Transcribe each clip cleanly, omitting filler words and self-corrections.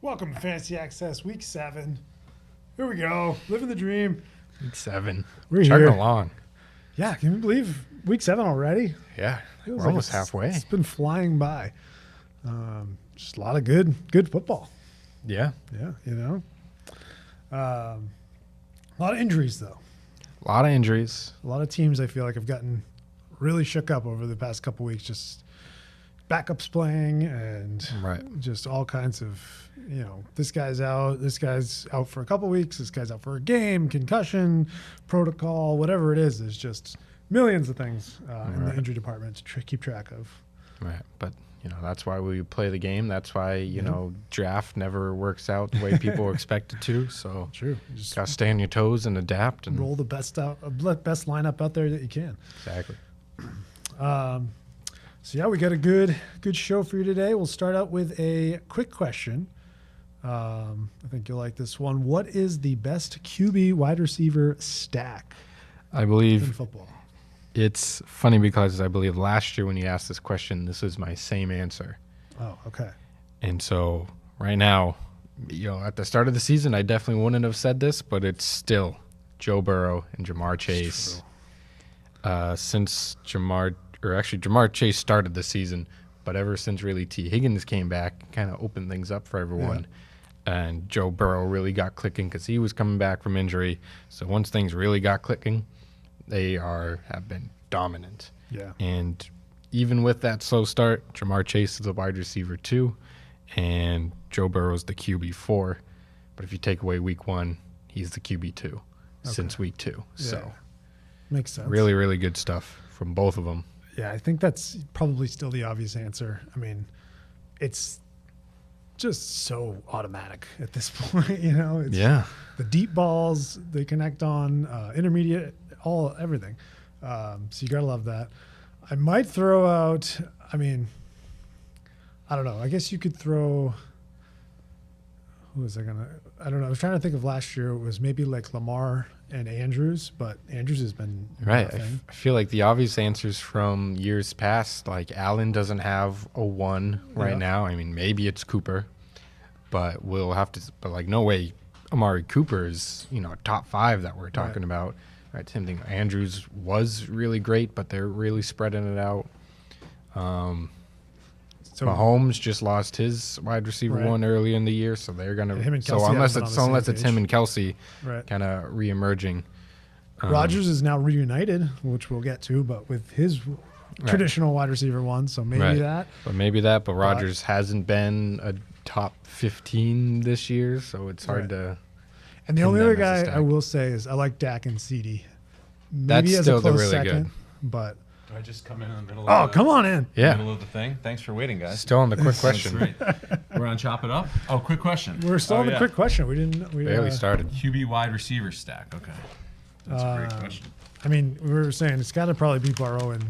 Welcome to Fantasy Access Week 7. Here we go. Living the dream. Week 7. We're Chugging here. along. Yeah, can you believe Week 7 already? Yeah, Feels we're like almost halfway. It's been flying by. Just a lot of good football. Yeah. Yeah, you know. A lot of injuries, though. A lot of injuries. A lot of teams I feel like have gotten really shook up over the past couple weeks. Just backups playing and just all kinds of, this guy's out for a couple weeks, this guy's out for a game, concussion, protocol, whatever it is. There's just millions of things in the injury department to keep track of. Right, but that's why we play the game. That's why draft never works out the way people expect it to. So true, you just gotta stay on your toes and adapt and roll the best lineup out there that you can. Exactly. So yeah, we got a good show for you today. We'll start out with a quick question. I think you'll like this one. What is the best QB wide receiver stack I believe in football? It's funny because I believe last year when you asked this question, this was my same answer. Oh, okay. And so right now, at the start of the season, I definitely wouldn't have said this, but it's still Joe Burrow and Jamar Chase. Since Jamar Chase started the season, but ever since really T. Higgins came back, kind of opened things up for everyone. Yeah. And Joe Burrow really got clicking because he was coming back from injury. So once things really got clicking, they have been dominant. Yeah. And even with that slow start, Jamar Chase is a wide receiver 2, and Joe Burrow's the QB 4. But if you take away week 1, he's the QB 2 since week 2. Yeah. So makes sense. Really, really good stuff from both of them. Yeah, I think that's probably still the obvious answer. I mean, it's just so automatic at this point, It's the deep balls they connect on, intermediate, everything. So you gotta love that. I might throw out. I don't know. I guess you could throw. Who was I gonna? I don't know. I was trying to think of last year. It was maybe like Lamar and Andrews, but Andrews has been right. I feel like the obvious answers from years past, like Allen doesn't have a 1 right now. I mean, maybe it's Cooper, but we'll have to. But like, no way, Amari Cooper is top 5 that we're talking about. Right, same thing. Andrews was really great, but they're really spreading it out. So Mahomes just lost his wide receiver 1 early in the year, so they're gonna. So unless it's him and Kelsey, kind of re-emerging. Rodgers is now reunited, which we'll get to, but with his traditional wide receiver 1, so maybe that. But Rodgers hasn't been a top 15 this year, so it's hard to. And the only other guy I will say is I like Dak and CD. Maybe That's as still a close really second, good. But do I just come in the middle of come on in. Yeah. Middle of the thing? Thanks for waiting, guys. Still on the quick question. Great. We're on Chop It Up? Oh, quick question. We're still on the quick question. We barely started. QB wide receiver stack. Okay. That's a great question. We were saying it's got to probably be Burrow and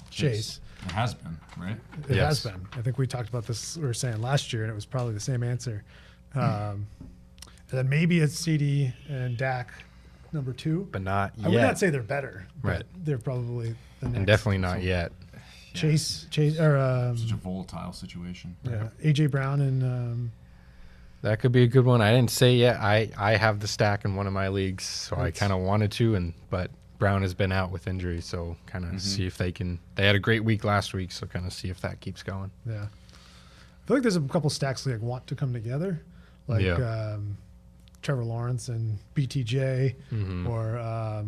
Chase. It has been, right? It has been. I think we talked about this, we were saying last year, and it was probably the same answer. And then maybe it's CD and Dak, number 2. But not yet. I would not say they're better. Right. They're probably the next. And definitely not yet. Chase, or such a volatile situation. Yeah, AJ Brown and. That could be a good one. I didn't say yet. I have the stack in one of my leagues, so I kind of wanted to, but Brown has been out with injury, so kind of see if they can. They had a great week last week, so kind of see if that keeps going. Yeah, I feel like there's a couple stacks that want to come together, like Trevor Lawrence and BTJ, or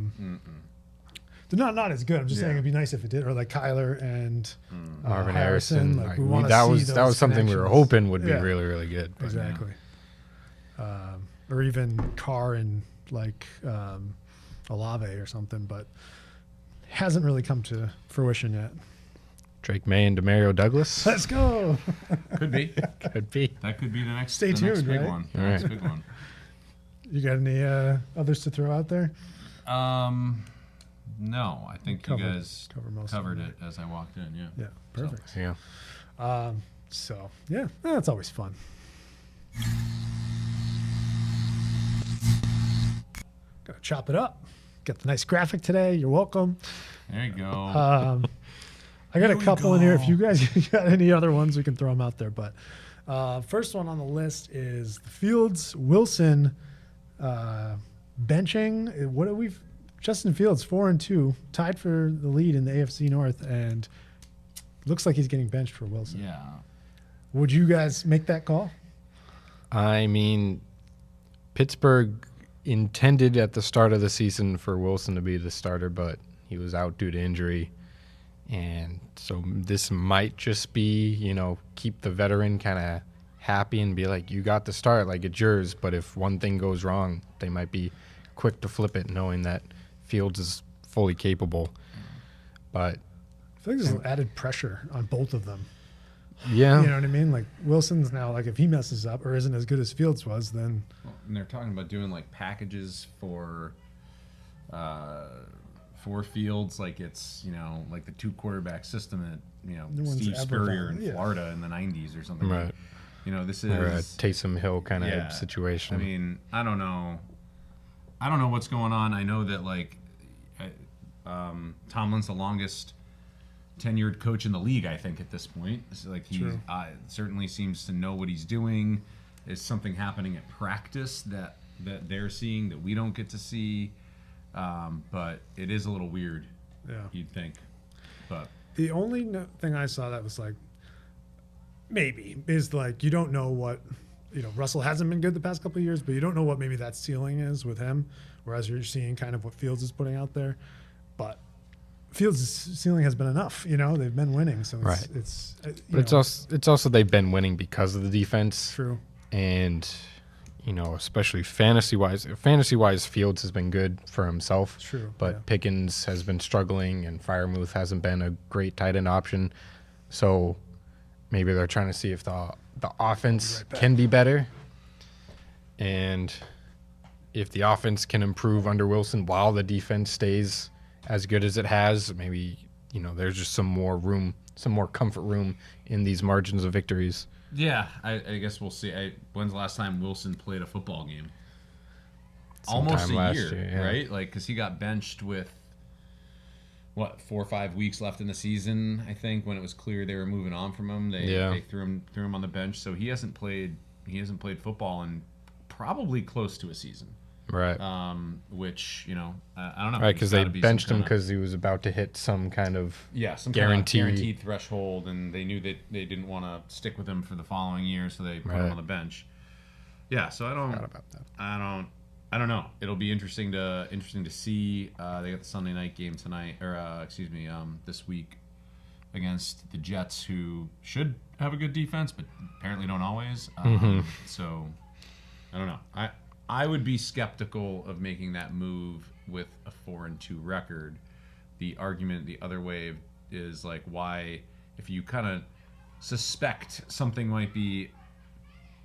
they're not as good. I'm just saying it'd be nice if it did, or like Kyler and Marvin Harrison. Like that was something we were hoping would be really, really good. But exactly. Or even Carr and like Olave or something, but hasn't really come to fruition yet. Drake May and Demario Douglas. Let's go. Could be. Could be. That could be the next. Stay tuned. Next big right? one. All right. Next big one. You got any others to throw out there? No, I think you guys covered it it as I walked in. Yeah. Yeah. Perfect. So, yeah. So yeah, that's always fun. Gotta chop it up. Got the nice graphic today. You're welcome. There you go. I got a couple in here. If you guys got any other ones, we can throw them out there. But first one on the list is the Fields Wilson benching. What are we? Justin Fields 4-2, tied for the lead in the AFC North, and looks like he's getting benched for Wilson. Yeah. Would you guys make that call? I mean, Pittsburgh intended at the start of the season for Wilson to be the starter, but he was out due to injury. And so this might just be, keep the veteran kind of happy and be like, you got the start, like it's yours. But if one thing goes wrong, they might be quick to flip it, knowing that Fields is fully capable. But I feel like there's added pressure on both of them. Yeah. You know what I mean? Like Wilson's now, like if he messes up or isn't as good as Fields was, then. Well, and they're talking about doing like packages for Fields, like it's like the 2-quarterback system at Steve Spurrier in Florida in the '90s or something. Right. This or a is Taysom Hill kind of situation. I mean, I don't know what's going on. I know that Tomlin's the longest tenured coach in the league, I think, at this point. It's like he certainly seems to know what he's doing. Is something happening at practice that they're seeing that we don't get to see? But it is a little weird. Yeah, you'd think. But the only thing I saw that was like maybe is like you don't know what Russell hasn't been good the past couple of years, but you don't know what maybe that ceiling is with him. Whereas you're seeing kind of what Fields is putting out there, but Fields' ceiling has been enough. They've been winning, so it's it's also they've been winning because of the defense. True. And especially fantasy-wise, Fields has been good for himself. True. But Pickens has been struggling, and Freiermuth hasn't been a great tight end option. So maybe they're trying to see if the offense can be better, and if the offense can improve under Wilson while the defense stays as good as it has, maybe there's just some more room, some more comfort room in these margins of victories. Yeah, I guess we'll see. When's the last time Wilson played a football game? Sometime Almost a year, yeah. right? Like, because he got benched with, 4 or 5 weeks left in the season, I think, when it was clear they were moving on from him. They threw him on the bench, so he hasn't played football in probably close to a season. Right. Which, I don't know. Right, because they benched him because he was about to hit some kind of guaranteed threshold, and they knew that they didn't want to stick with him for the following year, so they put him on the bench. Yeah, so I don't know. It'll be interesting to see. They got the Sunday night game tonight, or this week against the Jets, who should have a good defense, but apparently don't always. So I don't know. I would be skeptical of making that move with a 4-2 record. The argument the other way is like, why, if you kind of suspect something might be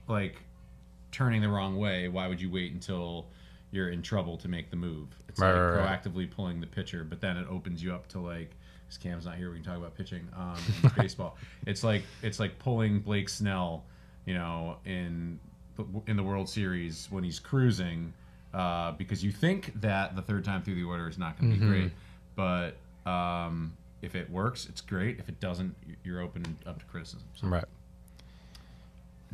like turning the wrong way, why would you wait until you're in trouble to make the move? It's proactively pulling the pitcher, but then it opens you up to like, because Cam's not here, we can talk about pitching in baseball. It's like pulling Blake Snell, in the World Series when he's cruising, because you think that the third time through the order is not going to be great, but if it works, it's great. If it doesn't, you're open up to criticism. So. Right.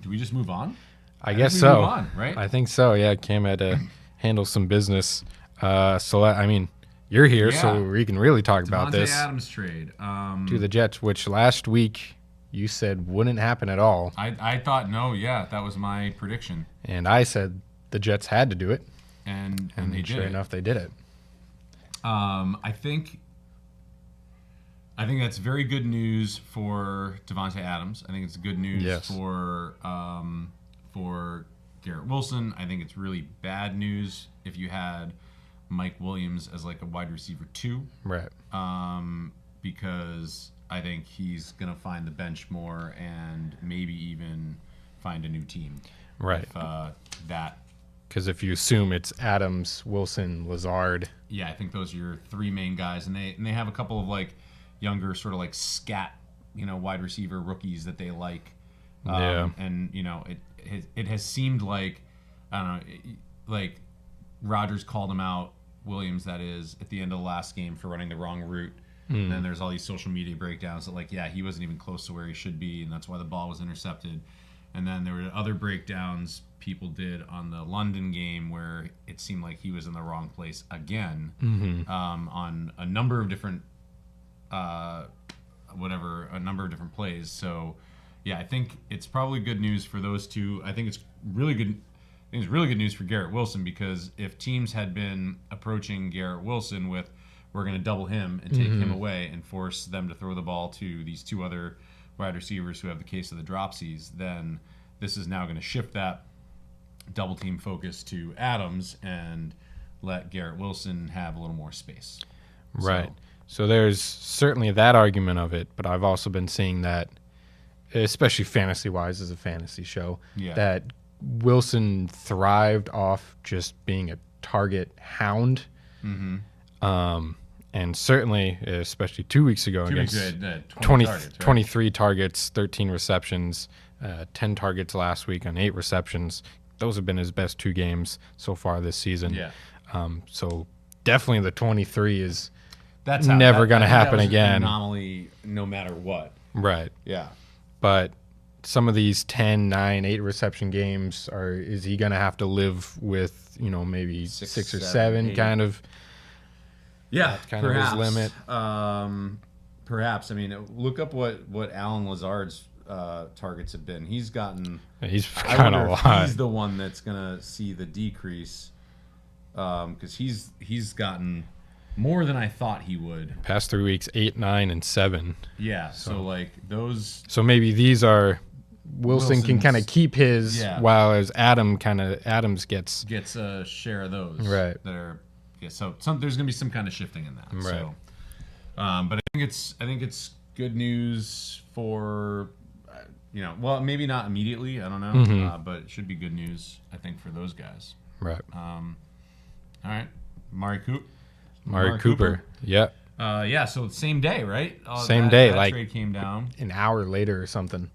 Do we just move on? I guess so. Move on, right? I think so. Yeah, Cam had to handle some business. You're here, so we can really talk about this. Davante Adams trade to the Jets, which last week you said wouldn't happen at all. I thought that was my prediction. And I said the Jets had to do it. And they did. Sure enough, they did it. I think that's very good news for Davante Adams. I think it's good news for Garrett Wilson. I think it's really bad news if you had Mike Williams as like a wide receiver 2. Right. Because I think he's going to find the bench more and maybe even find a new team. Right. Because if you assume it's Adams, Wilson, Lazard. Yeah, I think those are your 3 main guys. And they have a couple of like younger sort of like scat, wide receiver rookies that they like. And, it has seemed like, I don't know, like Rodgers called him out Williams, that is, at the end of the last game for running the wrong route. And then there's all these social media breakdowns that, like, yeah, he wasn't even close to where he should be, and that's why the ball was intercepted. And then there were other breakdowns people did on the London game where it seemed like he was in the wrong place again on a number of different a number of different plays. So, yeah, I think it's probably good news for those two. I think it's really good. I think it's really good news for Garrett Wilson, because if teams had been approaching Garrett Wilson with, we're going to double him and take him away and force them to throw the ball to these two other wide receivers who have the case of the dropsies, then this is now going to shift that double team focus to Adams and let Garrett Wilson have a little more space. Right. So there's certainly that argument of it, but I've also been seeing that, especially fantasy-wise as a fantasy show, that Wilson thrived off just being a target hound. And certainly, especially 2 weeks ago, against 23 targets, 13 receptions, 10 targets last week on 8 receptions. Those have been his best 2 games so far this season. So definitely the 23 is never going to happen again. An anomaly, no matter what. Right. Yeah. But some of these 10, 9, 8 reception games is he going to have to live with, maybe 6 or 7 kind of? Yeah, kind of his limit. Perhaps. I mean, look up what Alan Lazard's targets have been. He's gotten a lot. He's the one that's gonna see the decrease, because he's gotten more than I thought he would. Past 3 weeks, 8, 9, and 7. Yeah. So like those. So maybe these are. Wilson can kind of keep his, while as Adams gets a share of those. Right. That are. Yeah, so there's going to be some kind of shifting in that. Right. So, but I think it's good news for, well, maybe not immediately. I don't know, but it should be good news, I think, for those guys. Right. All right, Mari Cooper. Yep. Yeah. So same day, right? Same day. That like trade came down an hour later or something.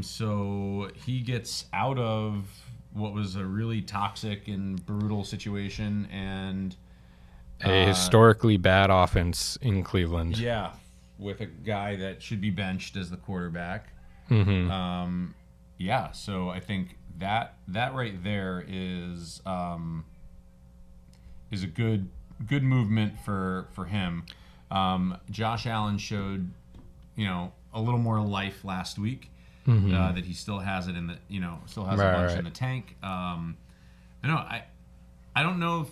So he gets out of what was a really toxic and brutal situation, and a historically bad offense in Cleveland. Yeah, with a guy that should be benched as the quarterback. Yeah, so I think that right there is a good movement for him. Josh Allen showed a little more life last week. That he still has it in the, still has a bunch in the tank. I don't know if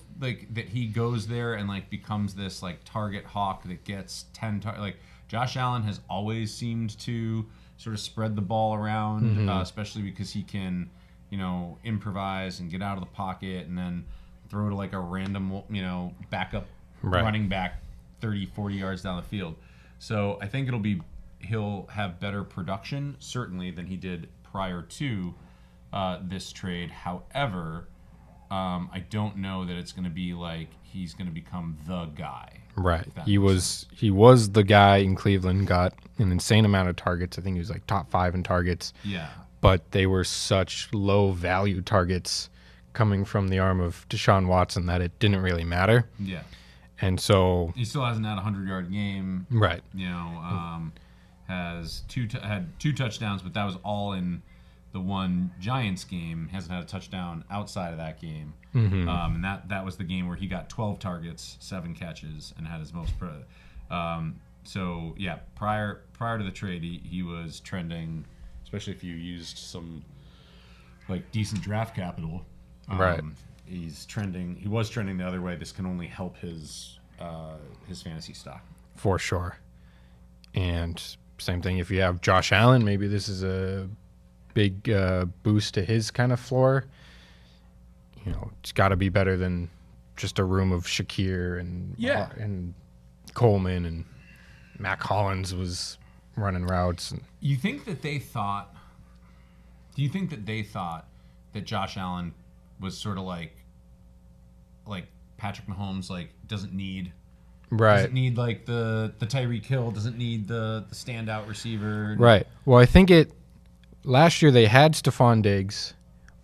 that he goes there and becomes this target hawk that gets 10 Josh Allen has always seemed to sort of spread the ball around, especially because he can, improvise and get out of the pocket and then throw to a random, backup running back 30, 40 yards down the field. So I think he'll have better production, certainly, than he did prior to this trade. However, I don't know that it's going to be he's going to become the guy. Right. He was the guy in Cleveland, got an insane amount of targets. I think he was top 5 in targets. Yeah. But they were such low value targets coming from the arm of Deshaun Watson that it didn't really matter. Yeah. And so he still hasn't had a 100-yard game. Right. Had 2 touchdowns, but that was all in the one Giants game. Hasn't had a touchdown outside of that game. And that was the game where he got 12 targets, 7 catches, and had his most so yeah, prior to the trade, he was trending, especially if you used some decent draft capital. Right. He was trending the other way. This can only help his fantasy stock. For sure. And same thing if you have Josh Allen, maybe this is a big boost to his kind of floor. It's got to be better than just a room of Shakir and Coleman, and Mac Hollins was running routes. Do you think that they thought that Josh Allen was sort of like Patrick Mahomes, doesn't need doesn't need the Tyreek Hill, doesn't need the standout receiver. Right. Well, I think last year they had Stephon Diggs,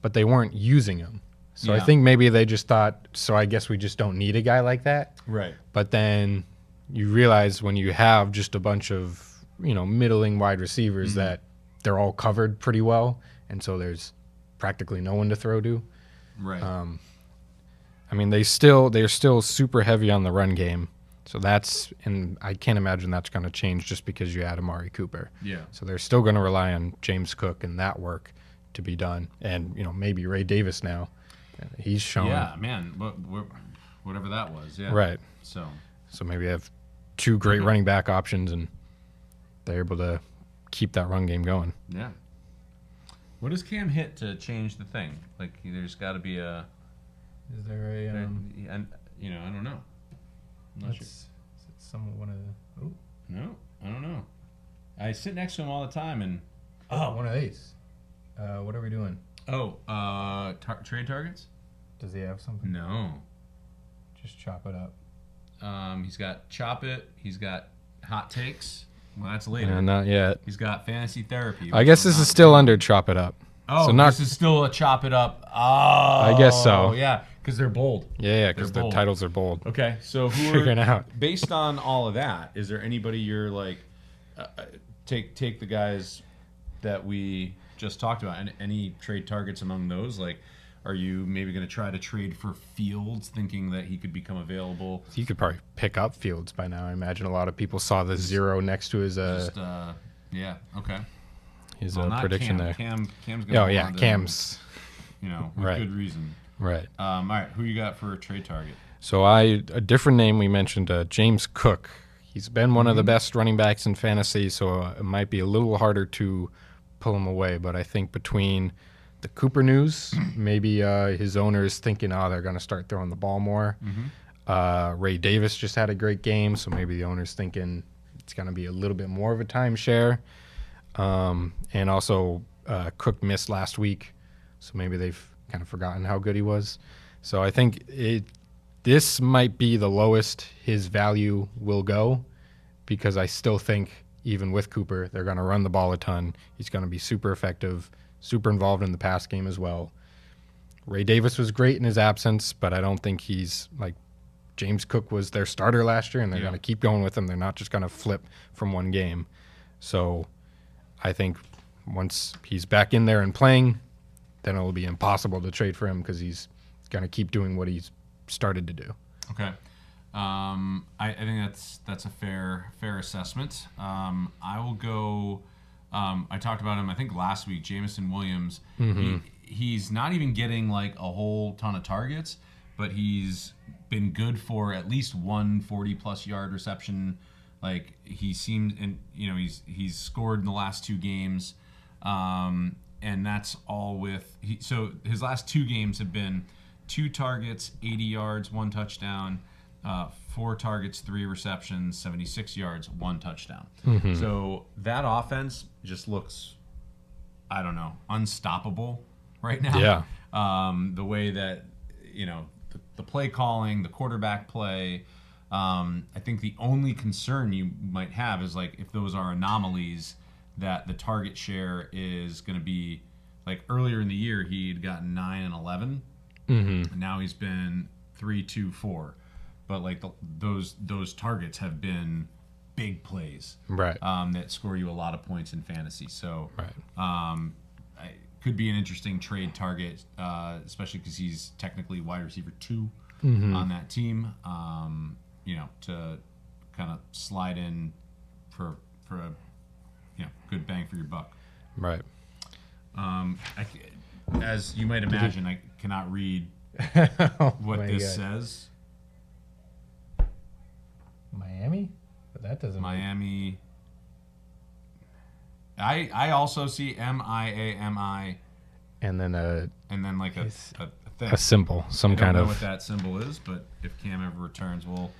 but they weren't using him. So I think maybe they just thought, so I guess we just don't need a guy like that. Right. But then you realize when you have just a bunch of, middling wide receivers that they're all covered pretty well. And so there's practically no one to throw to. Right. I mean, they're still super heavy on the run game. So and I can't imagine that's going to change just because you add Amari Cooper. Yeah. So they're still going to rely on James Cook and that work to be done. And, maybe Ray Davis now. He's shown. Yeah, man. Whatever that was. Yeah. Right. So maybe they have two great running back options and they're able to keep that run game going. Yeah. What does Cam hit to change the thing? Like, there's got to be a. Is there a? I don't know. I'm not sure. Is it somewhat one of the? Oh. No, I don't know. I sit next to him all the time, and one of these. What are we doing? Trade targets? Does he have something? No. Just chop it up. He's got chop it. He's got hot takes. Well, that's later. Not yet. He's got fantasy therapy. I guess this is still under chop it up. Oh, so this is still a chop it up. Oh, I guess so. Yeah, because they're bold. Yeah, because the titles are bold. Okay, so Figuring out. Based on all of that, is there anybody you're like, take the guys that we just talked about, and any trade targets among those? Like, are you maybe going to try to trade for Fields, thinking that he could become available? You could probably pick up Fields by now. I imagine a lot of people saw the 0 next to his. Yeah. Okay. His prediction Cam. there. Cam's going. Oh yeah, Cam's. With good reason. Right. All right. Who you got for a trade target? So a different name we mentioned, James Cook. He's been one of the best running backs in fantasy, so it might be a little harder to pull him away. But I think between the Cooper news, maybe his owners thinking, they're going to start throwing the ball more. Ray Davis just had a great game, so maybe the owners thinking it's going to be a little bit more of a timeshare. And also Cook missed last week, so maybe they've kind of forgotten how good he was. So I think this might be the lowest his value will go, because I still think even with Cooper, they're going to run the ball a ton. He's going to be super effective, super involved in the pass game as well. Ray Davis was great in his absence, but I don't think he's like James Cook was their starter last year, and they're going to keep going with him. They're not just going to flip from one game. So I think once he's back in there and playing, then it'll be impossible to trade for him because he's going to keep doing what he's started to do. Okay. I think that's a fair assessment. I will go. I talked about him, I think, last week. Jameson Williams. He's not even getting like a whole ton of targets, but he's been good for at least one 40-plus yard reception. Like, he seems, and he's scored in the last 2 games, and that's all with. So his last 2 games have been 2 targets, 80 yards, 1 touchdown. 4 targets, 3 receptions, 76 yards, 1 touchdown. So that offense just looks, I don't know, unstoppable right now. Yeah. The way that, the play calling, the quarterback play. I think the only concern you might have is like if those are anomalies, that the target share is going to be like earlier in the year he'd gotten 9 and 11. And now he's been 3, 2, 4. But like those targets have been big plays, right? That score you a lot of points in fantasy. So, could be an interesting trade target, especially because he's technically wide receiver 2 on that team. To kind of slide in for a good bang for your buck. Right. As you might imagine, I cannot read what this says. Miami? But that doesn't. Miami. I also see MIAMI. And then like a thing. A symbol, some kind of. I don't know what that symbol is, but if Cam ever returns, we'll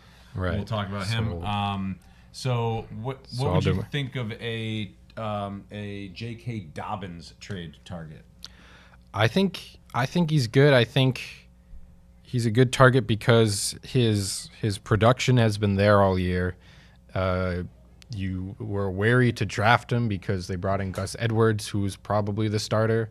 talk about him. So what would you think of a J.K. Dobbins trade target? I think he's good. I think he's a good target because his production has been there all year. You were wary to draft him because they brought in Gus Edwards, who's probably the starter,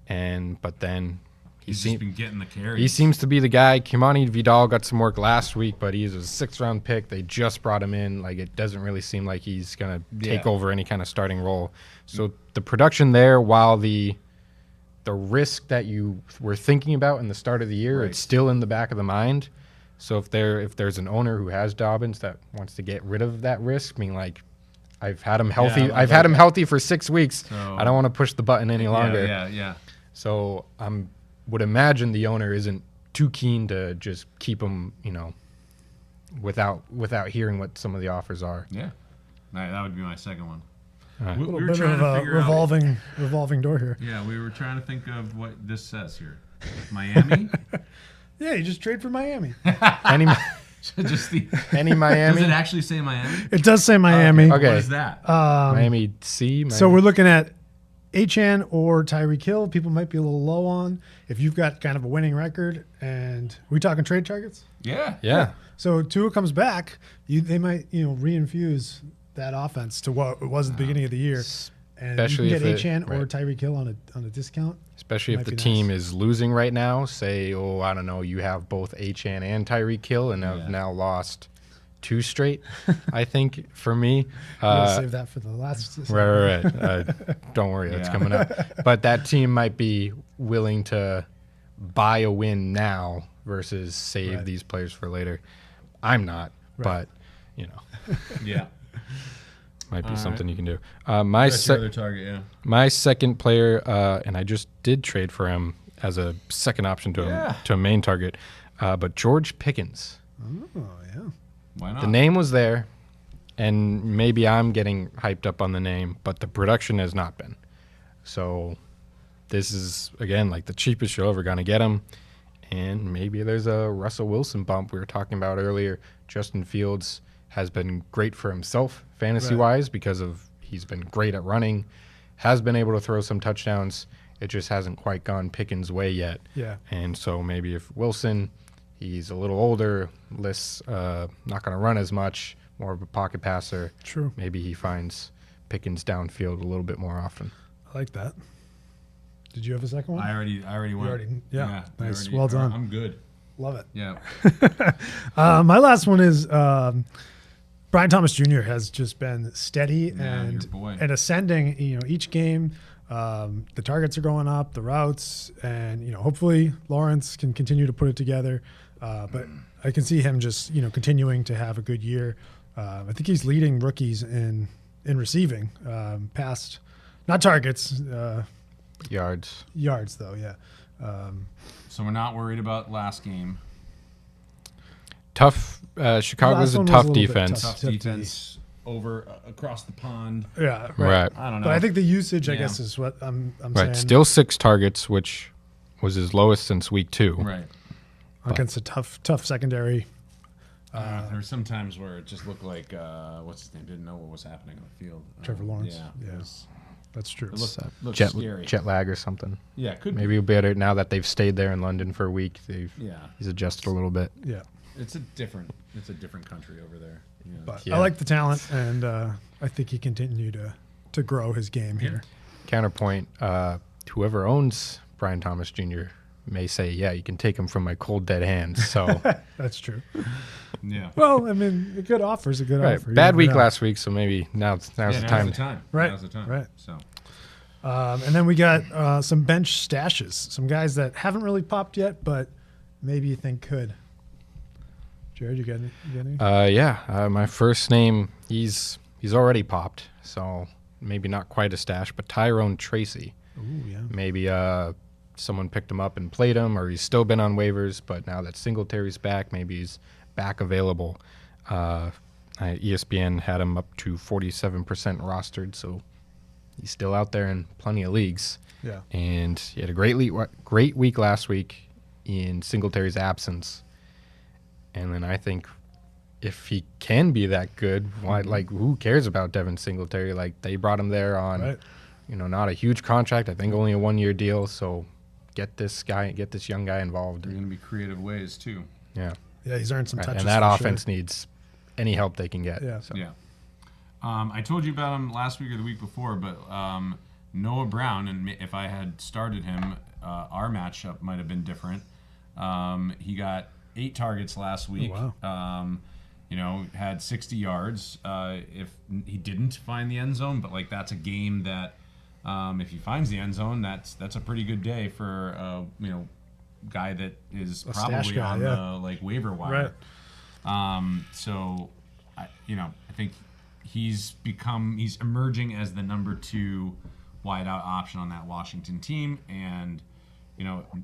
but then He's just been getting the carries. He seems to be the guy. Kimani Vidal got some work last week, but he's a 6th-round pick. They just brought him in. Like, it doesn't really seem like he's going to take over any kind of starting role. So the production there, while the risk that you were thinking about in the start of the year, it's still in the back of the mind. So if there's an owner who has Dobbins that wants to get rid of that risk, being like, I've had him healthy. I've had him healthy for 6 weeks. So, I don't want to push the button any longer. Yeah. So would imagine the owner isn't too keen to just keep him, without hearing what some of the offers are. Yeah, that would be my second one. A little bit of a revolving door here. Yeah, we were trying to think of what this says here. Miami. Yeah, you just trade for Miami. Any Miami? Does it actually say Miami? It does say Miami. Okay. What is that? Miami C. So we're looking at Achane or Tyreek Hill. People might be a little low on. If you've got kind of a winning record, and we talking trade targets? Yeah. So Tua comes back, they might reinfuse that offense to what it was at the beginning of the year, and especially you can get Achane or Tyreek Hill on a discount. Especially if the team is losing right now. Say, I don't know, you have both Achane and Tyreek Hill, and have now lost 2 straight. I think for me, save that for the last. Right. Don't worry, that's coming up. But that team might be willing to buy a win now versus save these players for later. I'm not, but Yeah. Might be something you can do. That's your other target, my second player, and I just did trade for him as a second option to a main target, but George Pickens. Oh, yeah. Why not? The name was there, and maybe I'm getting hyped up on the name, but the production has not been. So this is, again, like the cheapest you're ever going to get him, and maybe there's a Russell Wilson bump we were talking about earlier. Justin Fields has been great for himself fantasy-wise because he's been great at running, has been able to throw some touchdowns. It just hasn't quite gone Pickens' way yet. Yeah. And so maybe if Wilson, he's a little older, less not going to run as much, more of a pocket passer. True. Maybe he finds Pickens downfield a little bit more often. I like that. Did you have a second one? I already went. Yeah. Nice. Well done. I'm good. Love it. Yeah. My last one is Brian Thomas Jr. has just been steady and ascending. Each game, the targets are going up, the routes, and hopefully Lawrence can continue to put it together. But I can see him just continuing to have a good year. I think he's leading rookies in receiving, past not targets, yards though. Yeah. So we're not worried about last game. Tough. Chicago's a tough defense. Tough defense over across the pond. Yeah, right. I don't know. But I think the usage, I guess, is what I'm saying. Still 6 targets, which was his lowest since week 2. Right. Against a tough secondary. There were some times where it just looked like what's his name didn't know what was happening on the field. Trevor Lawrence. Yeah. That's true. It looked scary. Jet lag or something. Yeah, could maybe better now that they've stayed there in London for a week. He's adjusted a little bit. Yeah. It's a different country over there. Yeah. But I like the talent, and I think he continued to grow his game here. Counterpoint: whoever owns Brian Thomas Jr. may say, "Yeah, you can take him from my cold dead hands." So that's true. Yeah. Well, I mean, a good offer is a good offer. Bad week last week, so maybe now's the time. Right. Now's the time. Right. So. And then we got some bench stashes, some guys that haven't really popped yet, but maybe you think could. Jared, you got any? My first name, he's already popped, so maybe not quite a stash, but Tyrone Tracy. Ooh, yeah. Maybe someone picked him up and played him, or he's still been on waivers, but now that Singletary's back, maybe he's back available. ESPN had him up to 47% rostered, so he's still out there in plenty of leagues. Yeah. And he had a great week last week in Singletary's absence. And then I think if he can be that good, who cares about Devin Singletary? Like, they brought him there on, not a huge contract. I think only a 1-year deal. So get this young guy involved. They're going to be creative ways too. Yeah. Yeah, he's earned some touches. And that offense needs any help they can get. Yeah. So. Yeah. I told you about him last week or the week before, but Noah Brown, and if I had started him our matchup might have been different. He got 8 targets last week. Oh, wow. Had 60 yards. If he didn't find the end zone, but like that's a game that if he finds the end zone, that's a pretty good day for guy that is probably guy, on yeah. the like waiver wire. Right. So I think he's emerging as the number 2 wideout option on that Washington team, and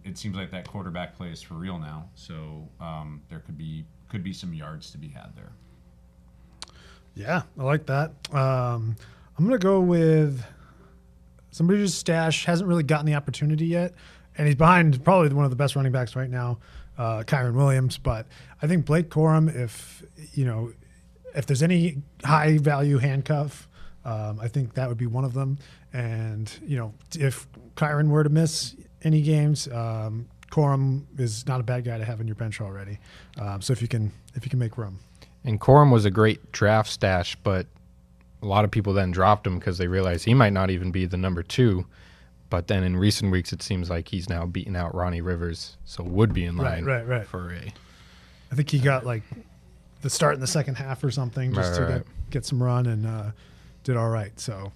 it seems like that quarterback play is for real now. So there could be some yards to be had there. Yeah, I like that. I'm going to go with somebody whose stash hasn't really gotten the opportunity yet, and he's behind probably one of the best running backs right now, Kyron Williams. But I think Blake Corum, if there's any high value handcuff, I think that would be one of them. And if Kyron were to miss any games, Corum is not a bad guy to have in your bench already. So if you can make room. And Corum was a great draft stash, but a lot of people then dropped him because they realized he might not even be the number 2. But then in recent weeks, it seems like he's now beaten out Ronnie Rivers, so would be in line right. for a. I think he got like the start in the second half or something just to get some run, and did all right. So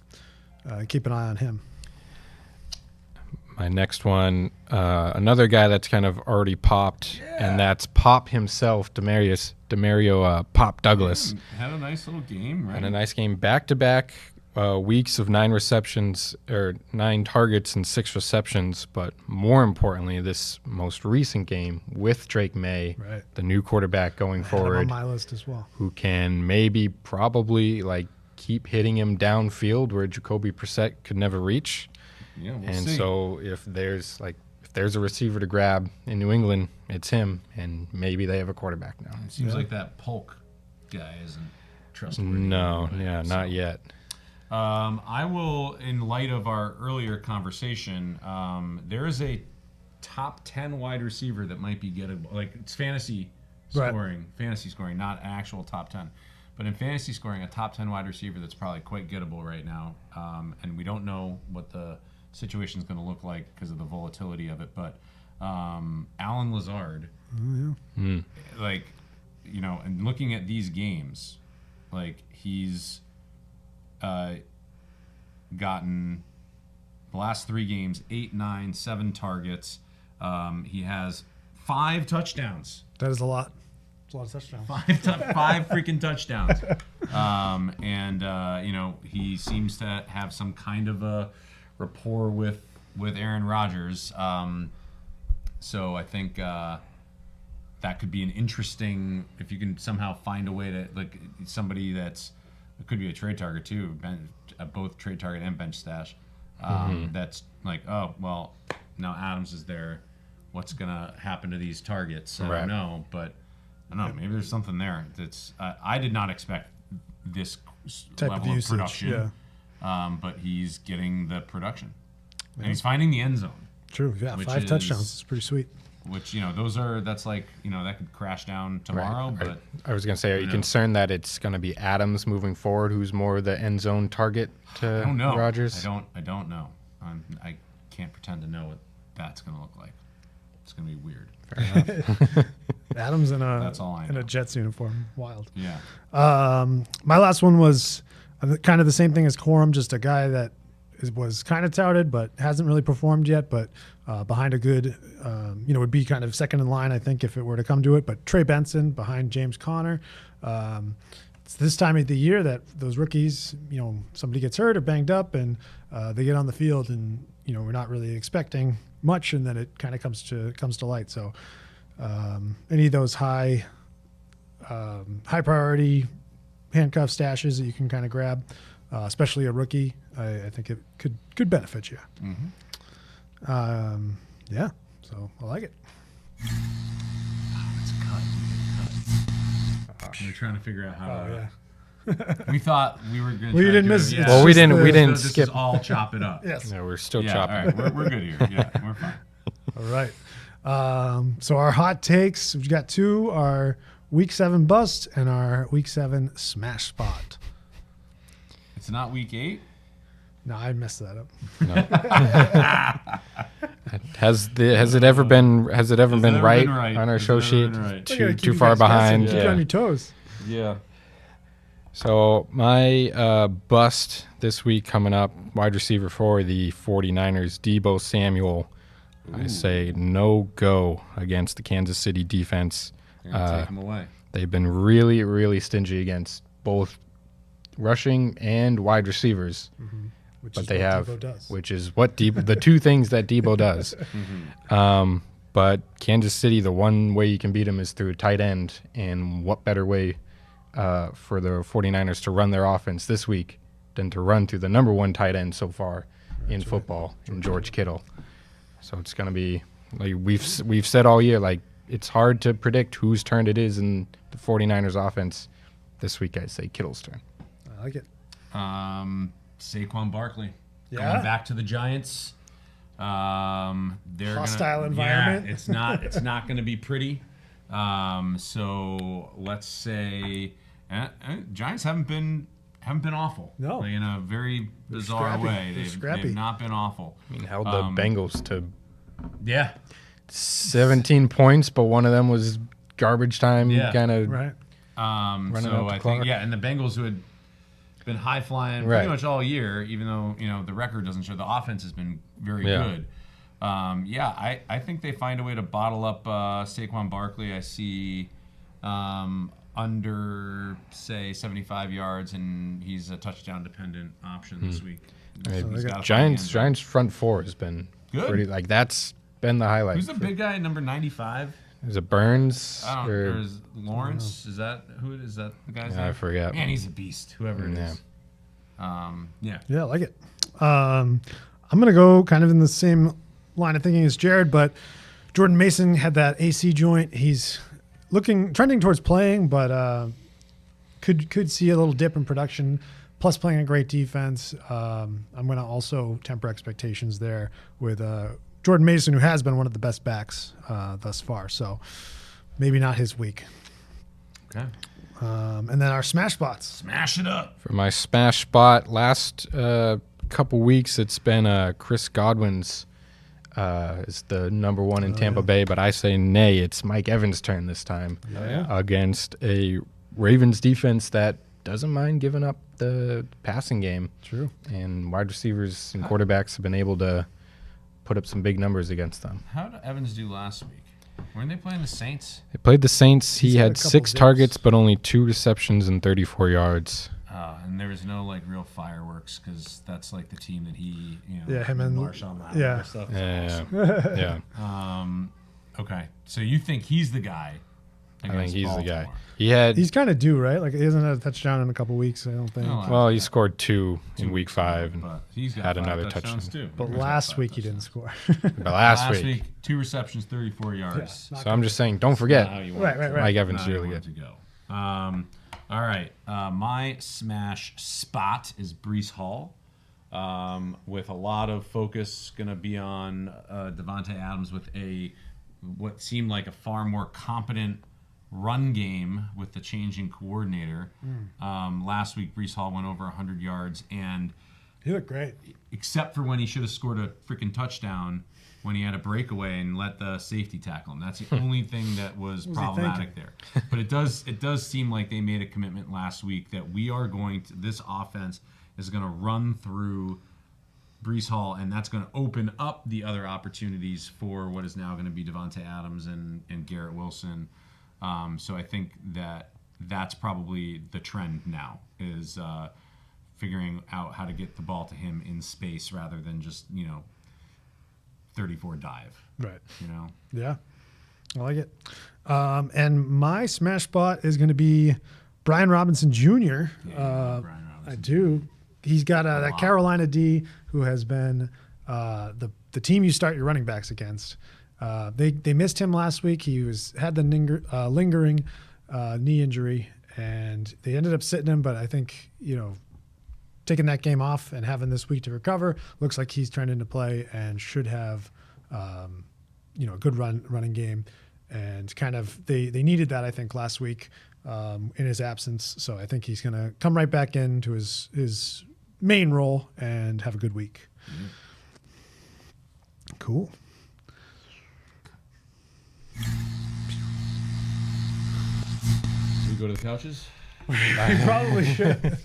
keep an eye on him. My next one, another guy that's kind of already popped, and that's Pop himself, Demario Pop Douglas. Had a nice little game, right? Had a nice game, back-to-back weeks of 9 receptions, or 9 targets and 6 receptions, but more importantly, this most recent game with Drake May, the new quarterback going forward. On my list as well. Who can probably keep hitting him downfield where Jacoby Brissett could never reach. Yeah, we'll and see. so if there's a receiver to grab in New England, it's him, and maybe they have a quarterback now. It seems like that Polk guy isn't trustworthy. No, not yet. I will, in light of our earlier conversation, there is a top 10 wide receiver that might be gettable. Like, it's fantasy scoring, not an actual top 10. But in fantasy scoring, a top 10 wide receiver that's probably quite gettable right now. And we don't know what the situation is going to look like because of the volatility of it. But Alan Lazard, and looking at these games, he's gotten the last 3 games 8, 9, 7 targets. He has 5 touchdowns. That is a lot. It's a lot of touchdowns. 5 freaking touchdowns. He seems to have some kind of a rapport with Aaron Rodgers. So I think that could be an interesting, if you can somehow find a way to, somebody it could be a trade target too, both trade target and bench stash. That's now Adams is there. What's going to happen to these targets? I don't know, but I don't know. Maybe there's something there. I did not expect this type level of of production, but he's getting the production, and he's finding the end zone. True, yeah, 5 touchdowns is pretty sweet. Which that could crash down tomorrow. Right. But I was going to say, are you concerned that it's going to be Adams moving forward, who's more the end zone target to I don't know. Rodgers? I don't know. I can't pretend to know what that's going to look like. It's going to be weird. Fair enough. Adams in a Jets uniform, wild. Yeah. My last one was kind of the same thing as Corum, just a guy that was kind of touted but hasn't really performed yet, but behind a good, would be kind of second in line, I think, if it were to come to it. But Trey Benson behind James Conner. It's this time of the year that those rookies, somebody gets hurt or banged up, and they get on the field, and we're not really expecting much, and then it kind of comes to light. So any of those high priority handcuff stashes that you can kind of grab, especially a rookie, I think it could benefit you. Yeah, so I like it. It's cut. We're trying to figure out how to. Yeah. We thought we were going to. Well, you didn't miss. Yeah. Well, we didn't This skip. is all chop it up. Yes. No, we're still Yeah, chopping. all right, we're good here. Yeah, we're fine. All right. So our hot takes, we've got 2: our Week 7 bust and our Week 7 smash spot. It's not week 8. No, I messed that up. No. Has it ever been right on our show sheet? Too far behind. Keep you on your toes. Yeah. So my bust this week coming up, wide receiver for the 49ers, Deebo Samuel. Ooh. I say no go against the Kansas City defense. Take him away. They've been really, really stingy against both rushing and wide receivers. Mm-hmm. Which is what the two things that Deebo does. Mm-hmm. But Kansas City, the one way you can beat them is through a tight end, and what better way for the 49ers to run their offense this week than to run through the number one tight end so far in football, in George Kittle. So it's going to be, like we've said all year, like it's hard to predict whose turn it is in the 49ers offense. This week I say Kittle's turn. I like it. Saquon Barkley going back to the Giants. They're hostile environment. Yeah, it's not going to be pretty. So let's say Giants haven't been awful. No, in a very bizarre way. They've not been awful. I mean, held the Bengals to 17 points, but one of them was garbage time kind of right. So I think and the Bengals, who had been high flying pretty much all year, even though the record doesn't show. The offense has been very good. I think they find a way to bottle up Saquon Barkley. I see under say 75 yards, and he's a touchdown dependent option this week. So Giants front four has been good. Pretty, that's been the highlight. Who's the big guy, number 95? Is it Burns? Or is Lawrence? Is that the guy's name? I forget. Man, he's a beast. Whoever it is. Yeah, I like it. I'm gonna go kind of in the same line of thinking as Jared, but Jordan Mason had that AC joint. He's trending towards playing, but could see a little dip in production. Plus, playing a great defense. I'm gonna also temper expectations there with Jordan Mason, who has been one of the best backs thus far. So maybe not his week. Okay. And then our smash spots. Smash it up. For my smash spot, last couple weeks, it's been Chris Godwin's is the number one in Tampa Bay, but I say nay. It's Mike Evans' turn this time against a Ravens defense that doesn't mind giving up the passing game. True. And wide receivers and quarterbacks have been able to put up some big numbers against them. How did Evans do last week? Weren't they playing the Saints? They played the Saints. He had 6 targets, but only 2 receptions and 34 yards. And there was no real fireworks because that's the team that he, him and Marshawn Lattimore stuff. Yeah. Okay, so you think he's the guy? I think he's Baltimore. the guy. He's kind of due, right? He hasn't had a touchdown in a couple weeks, I don't think. Well, he scored 2 in week 5 and he's had another touchdown too. But last week he didn't score. But last week 2 receptions, 34 yards. So I'm just saying, don't forget. Right. Mike Evans is really good. To go. All right. My smash spot is Breece Hall, with a lot of focus going to be on Devontae Adams with what seemed like a far more competent run game with the changing coordinator. Last week, Breece Hall went over 100 yards, and he looked great. Except for when he should have scored a freaking touchdown when he had a breakaway and let the safety tackle him. That's the only thing that was problematic there. But it does seem like they made a commitment last week that this offense is going to run through Breece Hall, and that's going to open up the other opportunities for what is now going to be Devontae Adams and Garrett Wilson. So I think that's probably the trend now is figuring out how to get the ball to him in space rather than just 34 dive. Right. Yeah, I like it. And my smash spot is going to be Brian Robinson Jr. Brian Robinson. I do. He's got that Carolina D who has been the team you start your running backs against. They missed him last week. He had the lingering knee injury, and they ended up sitting him. But I think taking that game off and having this week to recover, looks like he's turned into play and should have a good running game. And kind of they needed that, I think, last week in his absence. So I think he's going to come right back into his main role and have a good week. Mm-hmm. Cool. go to the couches? We probably should.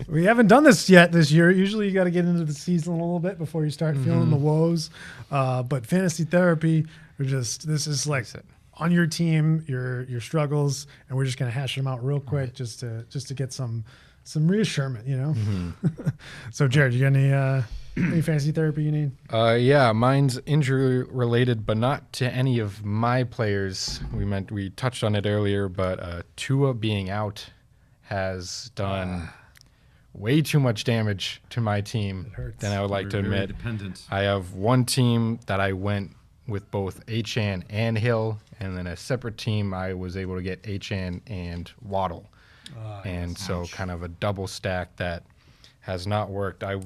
We haven't done this yet this year. Usually you got to get into the season a little bit before you start feeling the woes. But fantasy therapy, this is like on your team, your struggles, and we're just going to hash them out real quick just to get some reassurance, you know? So Jared, you got any fantasy therapy you need? Yeah, mine's injury related, but not to any of my players. We touched on it earlier, but Tua being out has done way too much damage to my team than I would like to admit. Dependent. I have one team that I went with both Achane and Hill, and then a separate team I was able to get Achane and Waddle. And so kind of a double stack that has not worked. I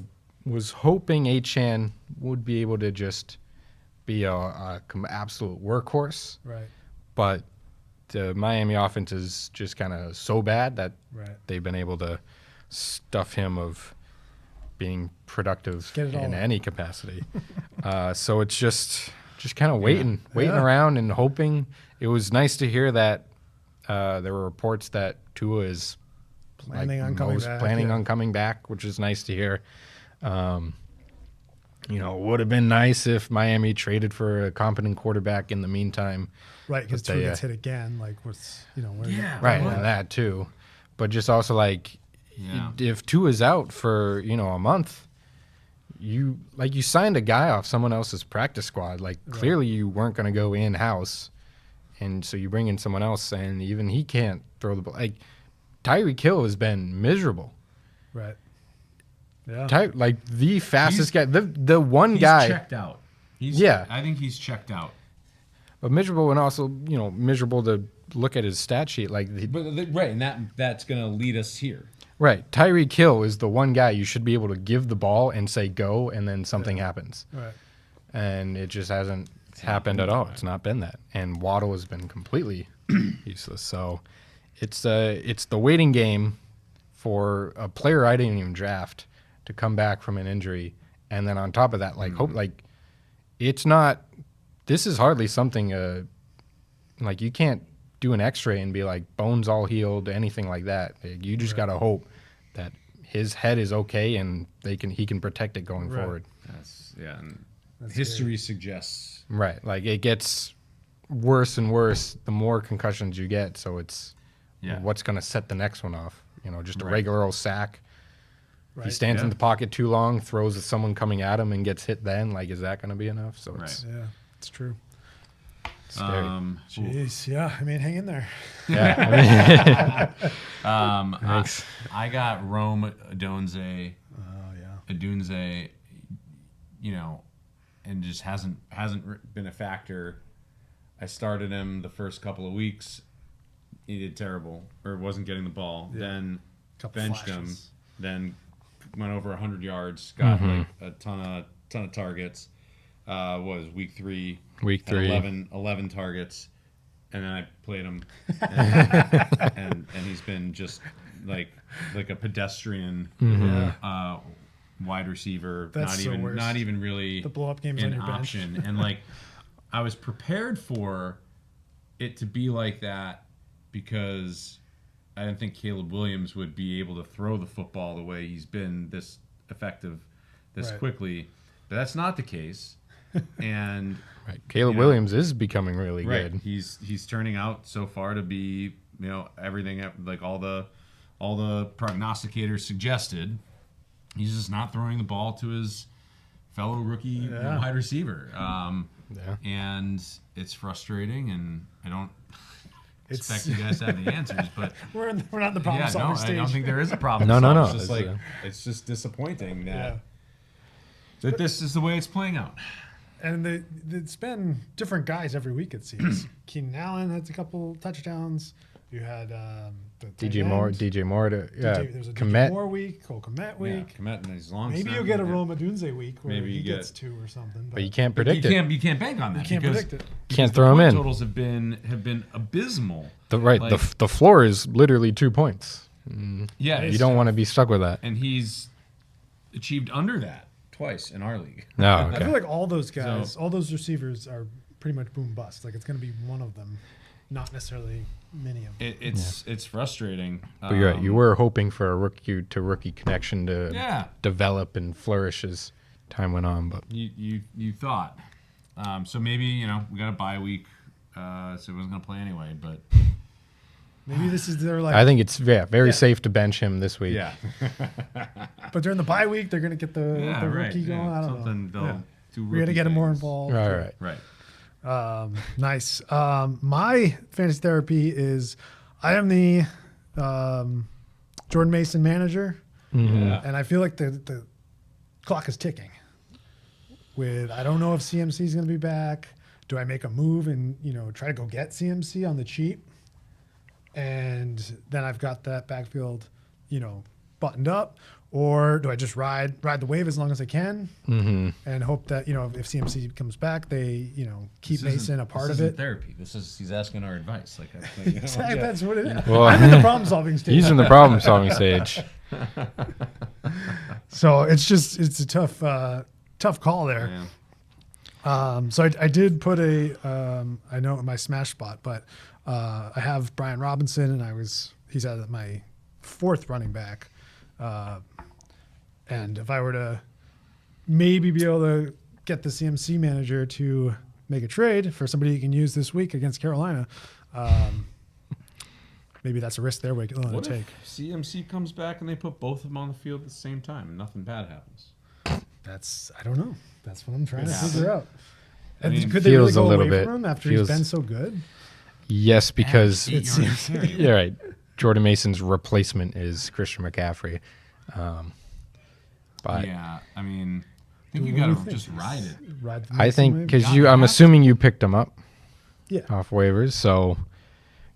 was hoping Achane would be able to just be a absolute workhorse. Right. But the Miami offense is just kind of so bad that they've been able to stuff him of being productive in any capacity. So it's just kind of waiting around and hoping. It was nice to hear that there were reports that Tua is planning on coming back, which is nice to hear. It would have been nice if Miami traded for a competent quarterback in the meantime. Right, because Tua gets hit again. Like, and that too. But just also if Tua's out for a month, you signed a guy off someone else's practice squad. Clearly you weren't going to go in house, and so you bring in someone else, and even he can't throw the ball. Tyreek Hill has been miserable. Right. Yeah. The fastest guy, the one guy. He's checked out. I think he's checked out. But miserable, and also miserable to look at his stat sheet. And that's going to lead us here. Right. Tyreek Hill is the one guy you should be able to give the ball and say go, and then something happens. Right. And it just hasn't happened at all. It's not been that. And Waddle has been completely useless. So it's the waiting game for a player I didn't even draft to come back from an injury, and then on top of that, it's not. This is hardly something you can't do an X-ray and be like bones all healed, anything like that. You just gotta hope that his head is okay and he can protect it going forward. History suggests it gets worse and worse the more concussions you get. So it's what's gonna set the next one off. Just a regular old sack. Right. He stands in the pocket too long, throws at someone coming at him, and gets hit then. Is that going to be enough? So it's true. Scary. Jeez, yeah. I mean, hang in there. Yeah. Thanks. I got Rome Odunze. Odunze, and just hasn't been a factor. I started him the first couple of weeks. He did terrible, or wasn't getting the ball. Then benched him. Then went over 100 yards. Got a ton of targets. Was week 3. Week 3. 11 targets, and then I played him, and he's been just like a pedestrian wide receiver. That's not even really the blow up games an on your option. bench. And I was prepared for it to be like that because I didn't think Caleb Williams would be able to throw the football the way he's been this effective this quickly. But that's not the case. And Caleb Williams is becoming really good. He's turning out so far to be, everything all the prognosticators suggested. He's just not throwing the ball to his fellow rookie wide receiver. And it's frustrating, and I don't expect you guys to have the answers, but we're not the problem solving stage. I don't think there is a problem. No. It's just it's just disappointing that this is the way it's playing out. And it's been different guys every week, it seems. Keenan Allen has a couple touchdowns. You had DJ Moore. There's a DJ Moore week, Cole Kmet week. Kmet and his long. Maybe you'll get a Rome Odunze week where maybe he gets 2 or something. But you can't predict it. You can't bank on that. You can't predict it. Can't throw him in. Totals have been abysmal. The floor is literally 2 points. Yeah, you don't want to be stuck with that. And he's achieved under that twice in our league. No, okay. I feel like all those guys, all those receivers are pretty much boom bust. It's going to be one of them. not necessarily many of them. It's frustrating. But you're right. You were hoping for a rookie to rookie connection to develop and flourish as time went on, but you thought. So maybe we got a bye week, so he wasn't gonna play anyway. But maybe this is their like. I think it's very safe to bench him this week. Yeah. But during the bye week, they're gonna get the rookie going. I don't know. We're gonna get him more involved. Right. Nice. My fantasy therapy is I am the Jordan Mason manager, and I feel like the clock is ticking. I don't know if CMC is going to be back. Do I make a move and try to go get CMC on the cheap, and then I've got that backfield buttoned up, or do I just ride the wave as long as I can and hope that if CMC comes back, they keep Mason a part of it. Therapy. He's asking our advice. Exactly, that's what it is. Well, I'm in the problem solving stage. He's in the problem solving stage. So it's a tough call there. Yeah. So I did put I know in my smash spot, but I have Brian Robinson, and he's at my 4th running back. And if I were to maybe be able to get the CMC manager to make a trade for somebody you can use this week against Carolina, maybe that's a risk they're willing to take. If CMC comes back and they put both of them on the field at the same time and nothing bad happens? I don't know. That's what I'm trying to figure out. I mean, could they really feels go a little away bit- from him after feels- he's been so good? Yes, because It's CMC. you're right. Jordan Mason's replacement is Christian McCaffrey. But Yeah, I mean, I think you got to just ride it. Ride the I Mason think wave? because I'm assuming you picked him up Yeah. off waivers, so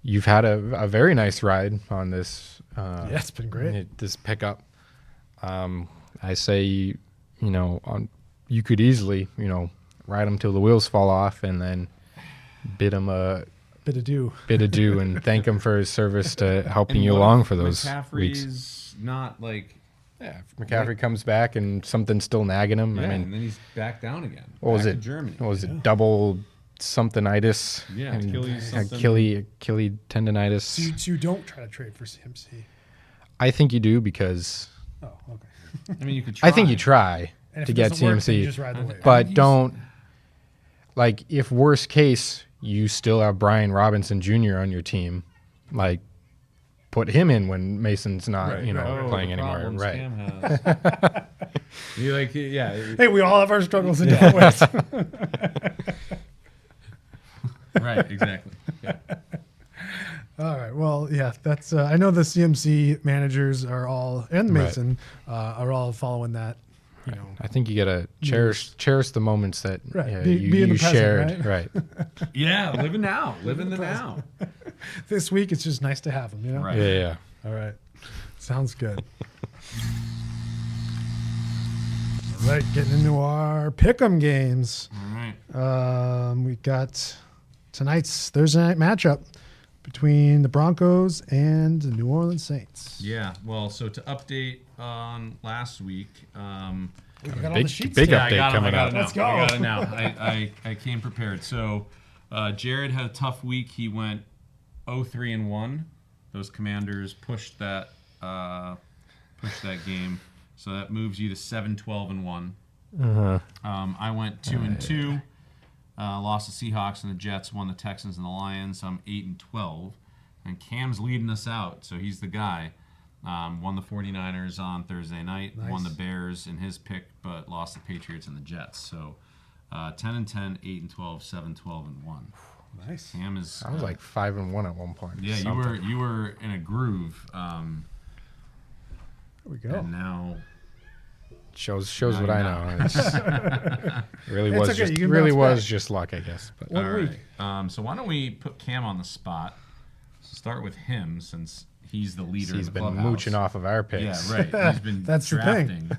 you've had a very nice ride on this. Yeah, it's been great. This pickup. I say you could easily ride him till the wheels fall off, and then bid him a Bit of do. and thank him for his service to helping And you what along if for those weeks. McCaffrey's not like. Yeah, if McCaffrey comes back and something's still nagging him. Yeah, I and mean, then he's back down again. what was back it? to Germany. What was it? Double somethinitis. Yeah, and Achilles something. Achilles tendonitis. So you don't try to trade for CMC. I think you do because Oh, okay. I mean, you could try. I think you try And if to it get doesn't work, then you CMC, just ride the wave. but don't if worst case you still have Brian Robinson Jr. on your team, put him in when Mason's not playing anymore. Right. You Hey, we all have our struggles in different ways. right, exactly. Yeah. All right. Well, yeah, that's. I know the CMC managers are all, and Mason are all following that. I think you gotta cherish the moments that Right. you Be in the present, shared. right? Yeah, living now, living the now. This week, it's just nice to have them. Right. Yeah. All right. Sounds good. All right, getting into our pick'em games. All right. We got tonight's Thursday night matchup between the Broncos and the New Orleans Saints. Yeah. Well, so to update on last week, We got all the sheets. Big yeah, update coming up. Let's go. I got it now. I came prepared. So Jared had a tough week. He went 0-3-1. Those Commanders pushed that game. So that moves you to 7-12-1. I went 2-2. Lost the Seahawks and the Jets. Won the Texans and the Lions. So I'm 8-12. And Cam's leading us out. So he's the guy. Won the 49ers on Thursday night. Nice. Won the Bears in his pick, but lost the Patriots and the Jets. So 10-10, 8-12, 7-12-1. Nice. Cam is. I was 5-1 at one point. Yeah, you were in a groove. There we go. And now Shows Now what you I know. know. It's really It's was okay, just you can really bounce was back. just luck, I guess. But One all week. right. So why don't we put Cam on the spot? Start with him since he's the leader. he's in the been clubhouse. mooching off of our Yeah, picks. right. He's been That's the thing.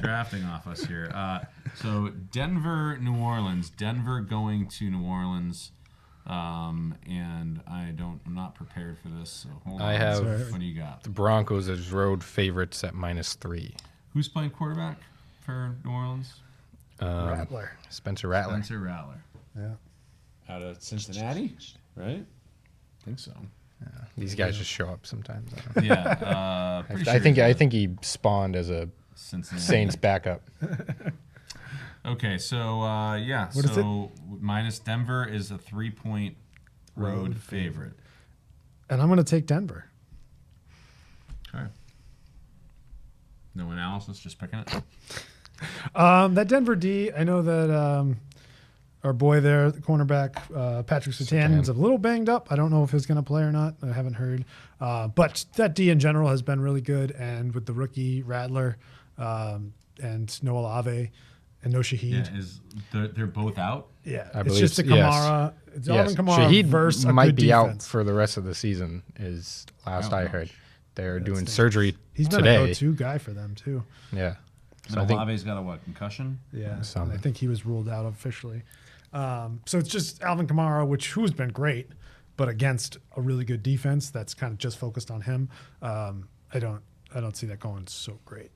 drafting off us here. So Denver, New Orleans. Denver going to New Orleans, and I'm not prepared for this. So hold on. I have What do you got? the Broncos as road favorites at -3. Who's playing quarterback for New Orleans? Rattler. Spencer Rattler. Spencer Rattler Yeah. out of Cincinnati, right? I think so. These guys just show up sometimes. Yeah. I think he spawned as a Saints backup. Okay, so What is it? minus Denver is a 3-point road favorite. And I'm going to take Denver. Okay. No analysis, just picking it. That Denver D, I know that our boy there, the cornerback, Patrick Surtain, is a little banged up. I don't know if he's going to play or not. I haven't heard. But that D in general has been really good. And with the rookie Rattler and Noah Olave and no Shahid. Yeah, they're both out? Yeah. I It's believe just a Kamara. It's Alvin Kamara Shahid versus a might good be defense. out for the rest of the season, is last I heard. They're doing stinks. surgery He's been today. a go-to guy for them, too. Yeah. And Olave's got a concussion? Yeah, Something. I think he was ruled out officially. So it's just Alvin Kamara, who's been great, but against a really good defense that's kind of just focused on him. I don't see that going so great.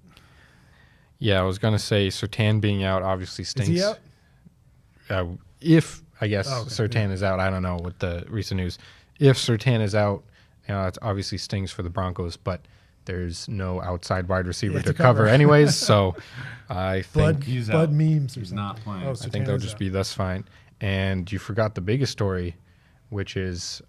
Yeah, I was gonna say Surtain being out obviously stinks. Is he out? If I guess Okay, Surtain is out, I don't know with the recent news. If Surtain is out, it obviously stings for the Broncos, but there's no outside wide receiver to cover anyways. So I think Bud memes or He's something. not playing. I think they'll just be thus fine. And you forgot the biggest story, which is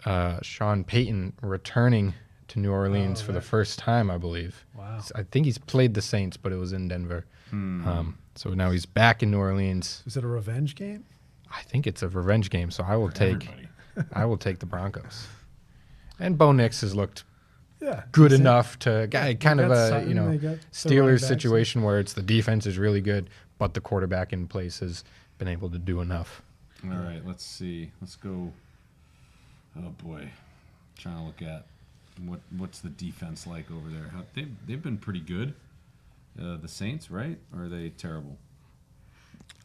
Sean Payton returning to New Orleans for the first time, I believe. Wow. I think he's played the Saints, but it was in Denver. So now he's back in New Orleans. Is it a revenge game? I think it's a revenge game, so I will take Everybody. the Broncos. And Bo Nix has looked Decent. good enough to kind of got a Sutton, they got the running Steelers backs. situation where it's the defense is really good, but the quarterback in place has been able to do enough. All right, let's see. Let's go. Oh boy, trying to look at what's the defense like over there. They've been pretty good. The Saints, right? Or are they terrible?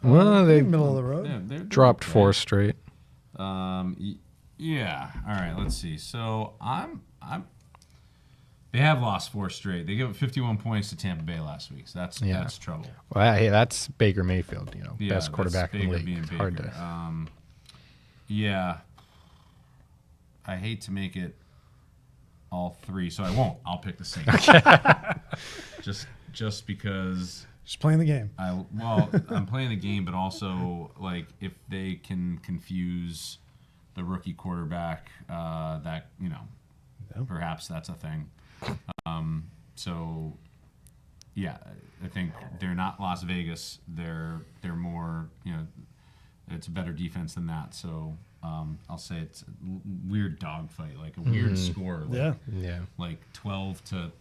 Well, they middle of the road. Yeah, they're dropped okay. 4 straight. Yeah. All right. Let's see. So they have lost 4 straight. They gave up 51 points to Tampa Bay last week. So that's trouble. Well, hey, that's Baker Mayfield, Yeah, best quarterback that's in the Baker league. being It's hard Baker. to. Yeah. I hate to make it all 3, so I won't. I'll pick the Saints. just because. Just playing the game. I'm playing the game, but also like if they can confuse the rookie quarterback, that perhaps that's a thing. So yeah, I think they're not Las Vegas. They're more it's a better defense than that. So I'll say it's a weird dogfight, like a weird score. Like, like 12-6.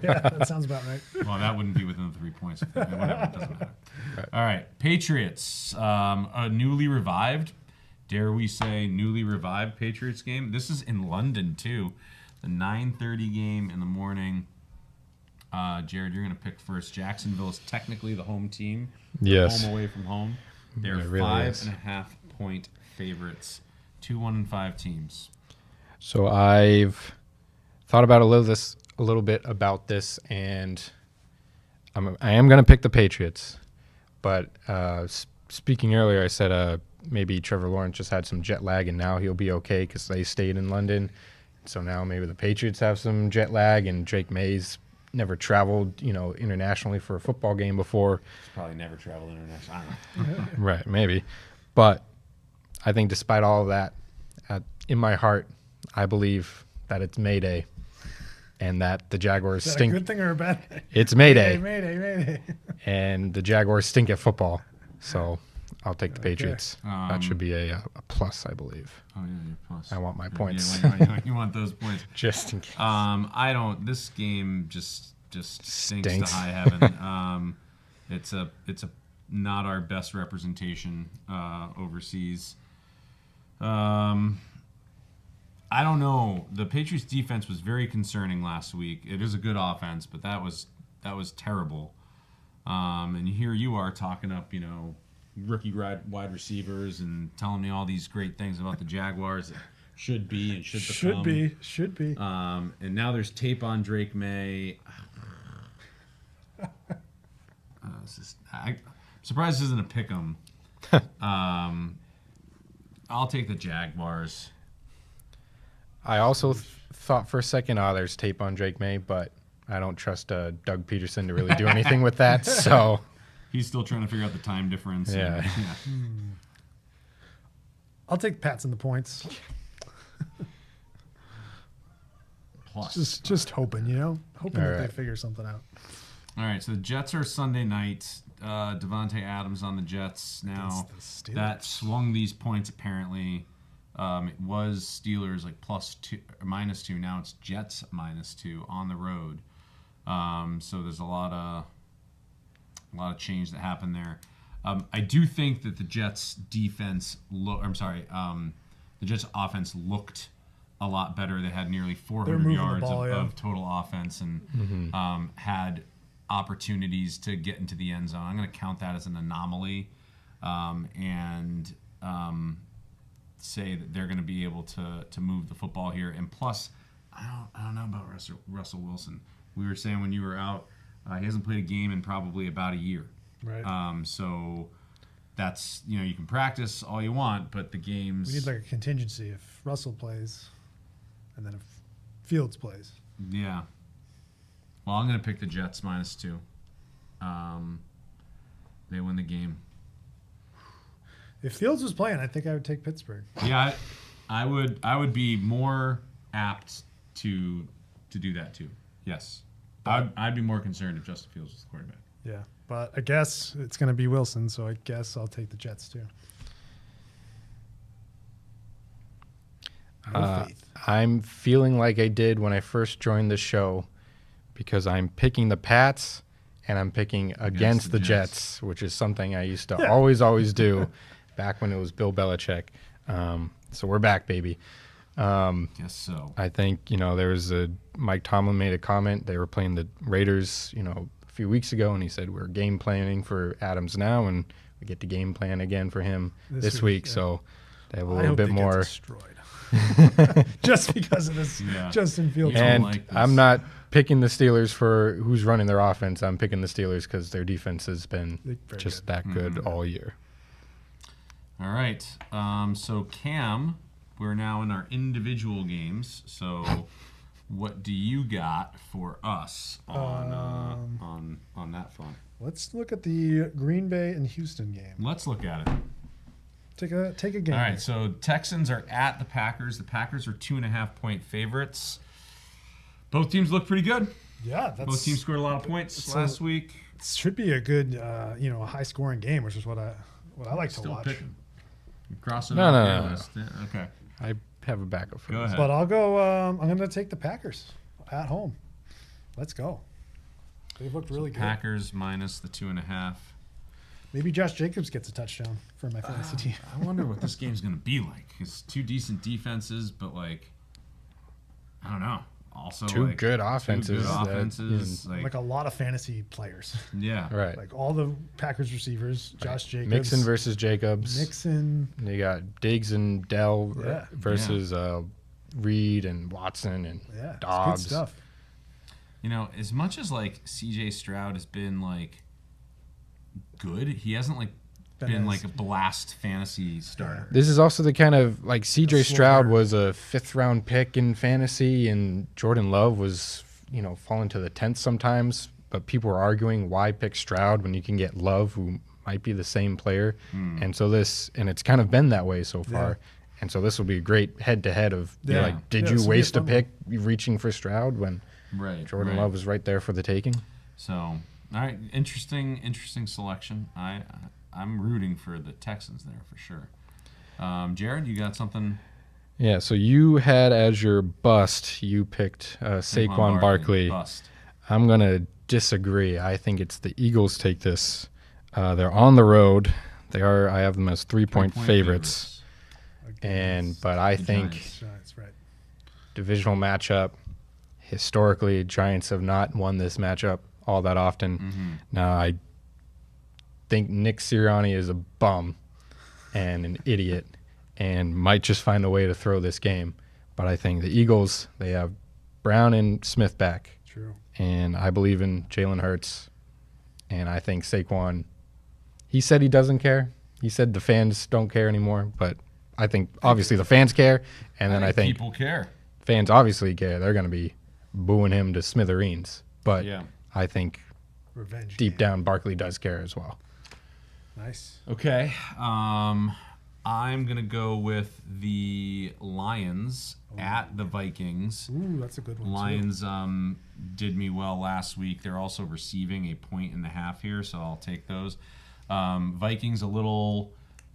Yeah, that sounds about right. Well, that wouldn't be within the 3 points. Whatever, it doesn't matter. Right. All right, Patriots, a newly revived, dare we say, newly revived Patriots game. This is in London too, the 9:30 game in the morning. Jared, you're going to pick first. Jacksonville is technically the home team. Yes. Home away from home. They're really 5.5-point favorites. 2-1-5 teams. So I've thought about a little bit about this, and I am going to pick the Patriots. But speaking earlier, I said maybe Trevor Lawrence just had some jet lag, and now he'll be okay because they stayed in London. So now maybe the Patriots have some jet lag, and Drake May's never traveled, internationally for a football game before. He's probably never traveled internationally. I don't know. Right, maybe. But I think despite all of that, in my heart, I believe that it's Mayday and that the Jaguars Is that stink. a good thing or a bad thing? It's Mayday. Mayday. And the Jaguars stink at football. So I'll take the Patriots. That should be a plus, I believe. Oh, yeah, your plus. I want my points. Yeah, you want those points. Just in case. I don't. This game just stinks to high heaven. It's a not our best representation overseas. I don't know. The Patriots defense was very concerning last week. It is a good offense, but that was terrible. And here you are talking up, rookie wide receivers and telling me all these great things about the Jaguars that should be and should become. Should be. And now there's tape on Drake May. I'm surprised this isn't a pick 'em. I'll take the Jaguars. I also thought for a second, there's tape on Drake May, but I don't trust Doug Peterson to really do anything with that. So he's still trying to figure out the time difference. Yeah. I'll take Pats and the points. Plus. Just hoping, hoping that they right. figure something out. All right, so the Jets are Sunday night. Devontae Adams on the Jets now. That swung these points apparently. It was Steelers like +2 or -2. Now it's Jets -2 on the road. So there's a lot of change that happened there. I do think that the Jets defense the Jets offense looked a lot better. They had nearly 400 yards of total offense and had opportunities to get into the end zone. I'm going to count that as an anomaly and say that they're going to be able to move the football here. And plus, I don't know about Russell Wilson. We were saying when you were out, he hasn't played a game in probably about a year. Right. So that's, you can practice all you want, but the games... We need like a contingency if Russell plays and then if Fields plays. Yeah. Well, I'm going to pick the Jets -2. They win the game. If Fields was playing, I think I would take Pittsburgh. Yeah, I would be more apt to do that too. Yes. I'd be more concerned if Justin Fields was the quarterback. Yeah, but I guess it's going to be Wilson, so I guess I'll take the Jets too. No faith. I'm feeling like I did when I first joined the show because I'm picking the Pats and I'm picking against the Jets, which is something I used to always do back when it was Bill Belichick. So we're back, baby. Guess so. I think, there was Mike Tomlin made a comment. They were playing the Raiders, a few weeks ago, and he said we're game planning for Adams now, and we get to game plan again for him this week. Yeah. So they have a little bit more. Destroyed. Just because of this Justin Fields. And I'm not picking the Steelers for who's running their offense. I'm picking the Steelers because their defense has been just that good all year. All right. So Cam, we're now in our individual games. So what do you got for us on that front? Let's look at the Green Bay and Houston game. Let's look at it. Take a game. All right, so Texans are at the Packers. The Packers are 2.5-point favorites. Both teams look pretty good. Yeah, both teams scored a lot of points last week. It should be a good, a high-scoring game, which is what I like to watch. No. Okay. I have a backup for this. But I'll go. I'm going to take the Packers at home. Let's go. They've looked really good. Packers minus the 2.5. Maybe Josh Jacobs gets a touchdown for my fantasy team. I wonder what this game's going to be like. It's two decent defenses, but I don't know. Also, two good offenses. Like a lot of fantasy players. Yeah. Right. Like all the Packers receivers, Josh Jacobs. Mixon versus Jacobs. Mixon. You got Diggs and Dell versus Reed and Watson and Dobbs. It's good stuff. As much as CJ Stroud has been good, he hasn't been a blast fantasy starter. This is also the kind of CJ Stroud was a 5th-round pick in fantasy, and Jordan Love was falling to the 10th sometimes. But people were arguing why pick Stroud when you can get Love, who might be the same player. And so it's kind of been that way so far. And so this will be a great head-to-head of did you waste a pick reaching for Stroud when Jordan Love was right there for the taking? So all right, interesting selection. I'm rooting for the Texans there for sure. Jared, you got something? Yeah, so you had as your bust, you picked Saquon Barkley. Bust. I'm going to disagree. I think it's the Eagles take this. They're on the road. I have them as 3-point favorites. But I think Giants, right. Divisional matchup, historically, Giants have not won this matchup all that often. Now, I think Nick Sirianni is a bum and an idiot and might just find a way to throw this game. But I think the Eagles, they have Brown and Smith back. True. And I believe in Jalen Hurts. And I think Saquon, he said he doesn't care. He said the fans don't care anymore. But I think obviously the fans care. And then I think people care. fans obviously care. They're going to be booing him to smithereens. But I think Revenge deep game. down, Barkley does care as well. Nice. Okay. I'm going to go with the Lions at the Vikings. Ooh, that's a good one. Lions did me well last week. They're also receiving 1.5 points here, so I'll take those. Vikings a little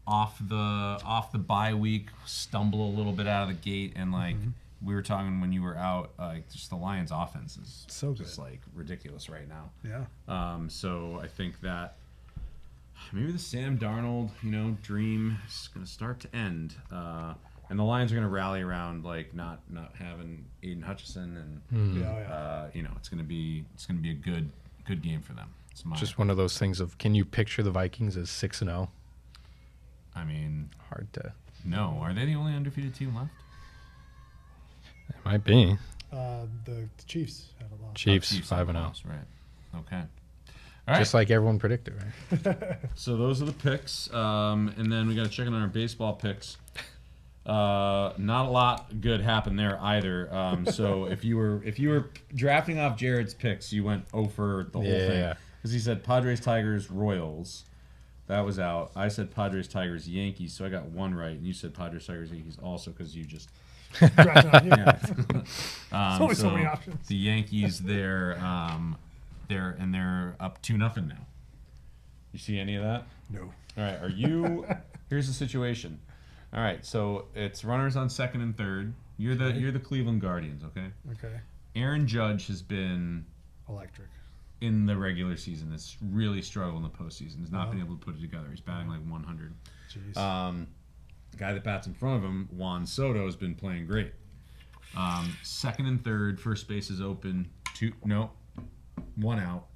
off the bye week, stumble a little bit out of the gate, and like we were talking when you were out, just the Lions' offense is so good. just like ridiculous right now. Yeah. So I think that maybe the Sam Darnold, dream is going to start to end. And the Lions are going to rally around like not having Aiden Hutchinson, and it's going to be a good game for them. It's just one of those things of, can you picture the Vikings as 6-0? I mean, hard to. No, are they the only undefeated team left? It might be. The Chiefs had a loss. Chiefs 5-0. Right. Okay. All right. Just like everyone predicted, right? So those are the picks, and then we got to check in on our baseball picks. Not a lot good happened there either. So if you were drafting off Jared's picks, you went 0 for the whole thing because he said Padres, Tigers, Royals. That was out. I said Padres, Tigers, Yankees, so I got one right, and you said Padres, Tigers, Yankees also because you just. Only so many options. The Yankees, they're up 2-0 now. You see any of that? No. All right. Are you? Here's the situation. All right. So it's runners on second and third. You're the Cleveland Guardians. Okay. Okay. Aaron Judge has been electric in the regular season. It's really struggled in the postseason. He's not been able to put it together. He's batting like 100. Jeez. The guy that bats in front of him, Juan Soto, has been playing great. Second and third, first base is open. One out.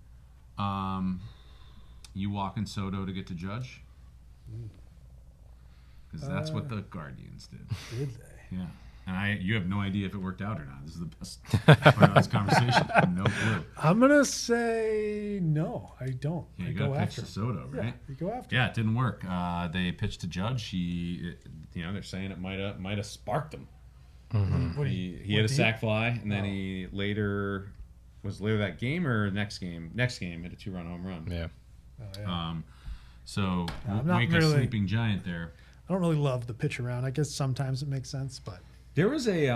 You walk in Soto to get to Judge? Because that's what the Guardians did. Did they? Yeah. And you have no idea if it worked out or not. This is the best part of this conversation. No clue. I'm going to say no, I don't. Yeah, I you go got to pitch after to Soto, right? Yeah, you go after Yeah, it didn't work. They pitched to Judge. They're saying it might have sparked him. Mm-hmm. He had a sac fly, and then he later that game or next game hit a 2-run home run. Yeah. Oh, yeah. So not wake really, a sleeping giant there. I don't really love the pitch around. I guess sometimes it makes sense, but there was a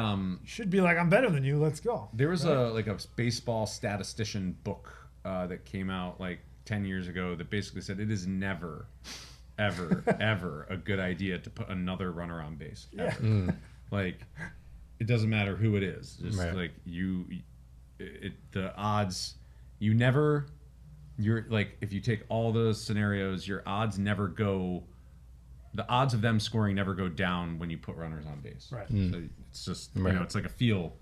should be like, I'm better than you. Let's go. There was a baseball statistician book that came out like 10 years ago that basically said it is never, ever, ever a good idea to put another runner on base. Ever. Yeah. Like, it doesn't matter who it is. Just right. like the odds, you're like, if you take all those scenarios, your odds never go. The odds of them scoring never go down when you put runners on base. Right. So it's just it's like a feel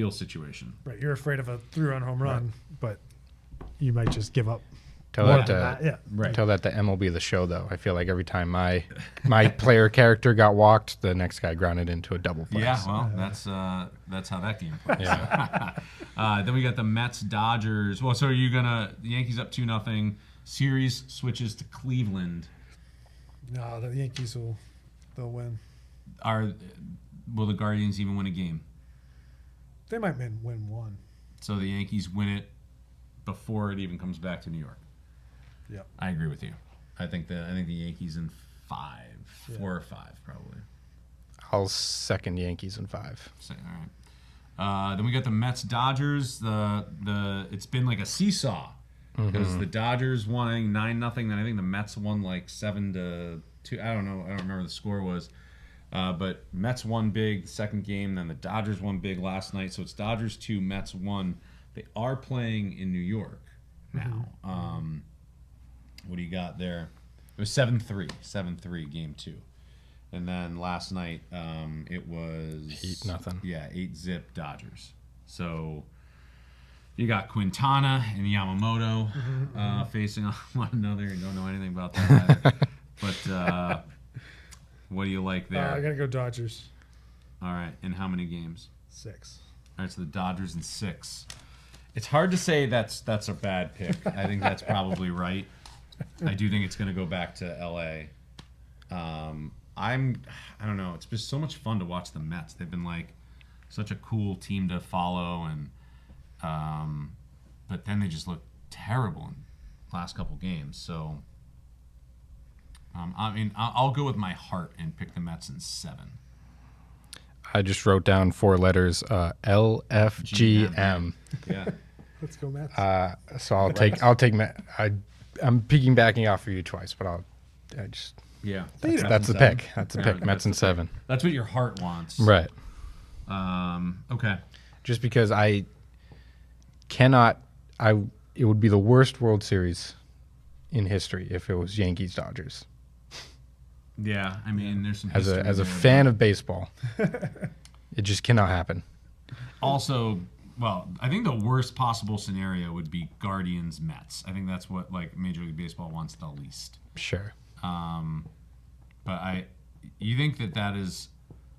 situation. Right. You're afraid of a 3-run home run, but you might just give up. Tell that to MLB The Show, though. I feel like every time my player character got walked, the next guy grounded into a double play. Yeah, well, that's how that game plays. Yeah. Then we got the Mets, Dodgers. Well, so are you the Yankees up 2-0. Series switches to Cleveland. No, the Yankees they'll win. Will the Guardians even win a game? They might win one. So the Yankees win it before it even comes back to New York. Yep. I agree with you. I think the Yankees in 4 or 5 probably. I'll second Yankees in 5. All right. Then we got the Mets, Dodgers. It's been like a seesaw. Because the Dodgers won 9-0, then I think the Mets won like 7-2. I don't know. I don't remember the score was. But Mets won big the second game. Then the Dodgers won big last night. So it's Dodgers 2, Mets 1. They are playing in New York now. What do you got there? It was 7-3 game 2. And then last night it was 8-0. Yeah, 8-0 Dodgers. So you got Quintana and Yamamoto facing off one another. You don't know anything about that either. But what do you like there? I got to go Dodgers. All right. And how many games? 6. All right, so the Dodgers in 6. It's hard to say that's a bad pick. I think that's probably right. I do think it's going to go back to L.A. I don't know. It's been so much fun to watch the Mets. They've been like such a cool team to follow, and but then they just looked terrible in the last couple games. So, I mean, I'll go with my heart and pick the Mets in 7. I just wrote down 4 letters, LFGM. Yeah. Let's go Mets. So I'll take Met. I'm piggybacking off of you twice, but Yeah. That's the pick. That's the pick. Mets in 7. That's what your heart wants. Right. Okay. Just because I cannot, it would be the worst World Series in history if it was Yankees Dodgers. Yeah, I mean, there's some As history a there, fan of baseball, it just cannot happen. Also, well, I think the worst possible scenario would be Guardians Mets. I think that's what like Major League Baseball wants the least. Sure. But you think that is?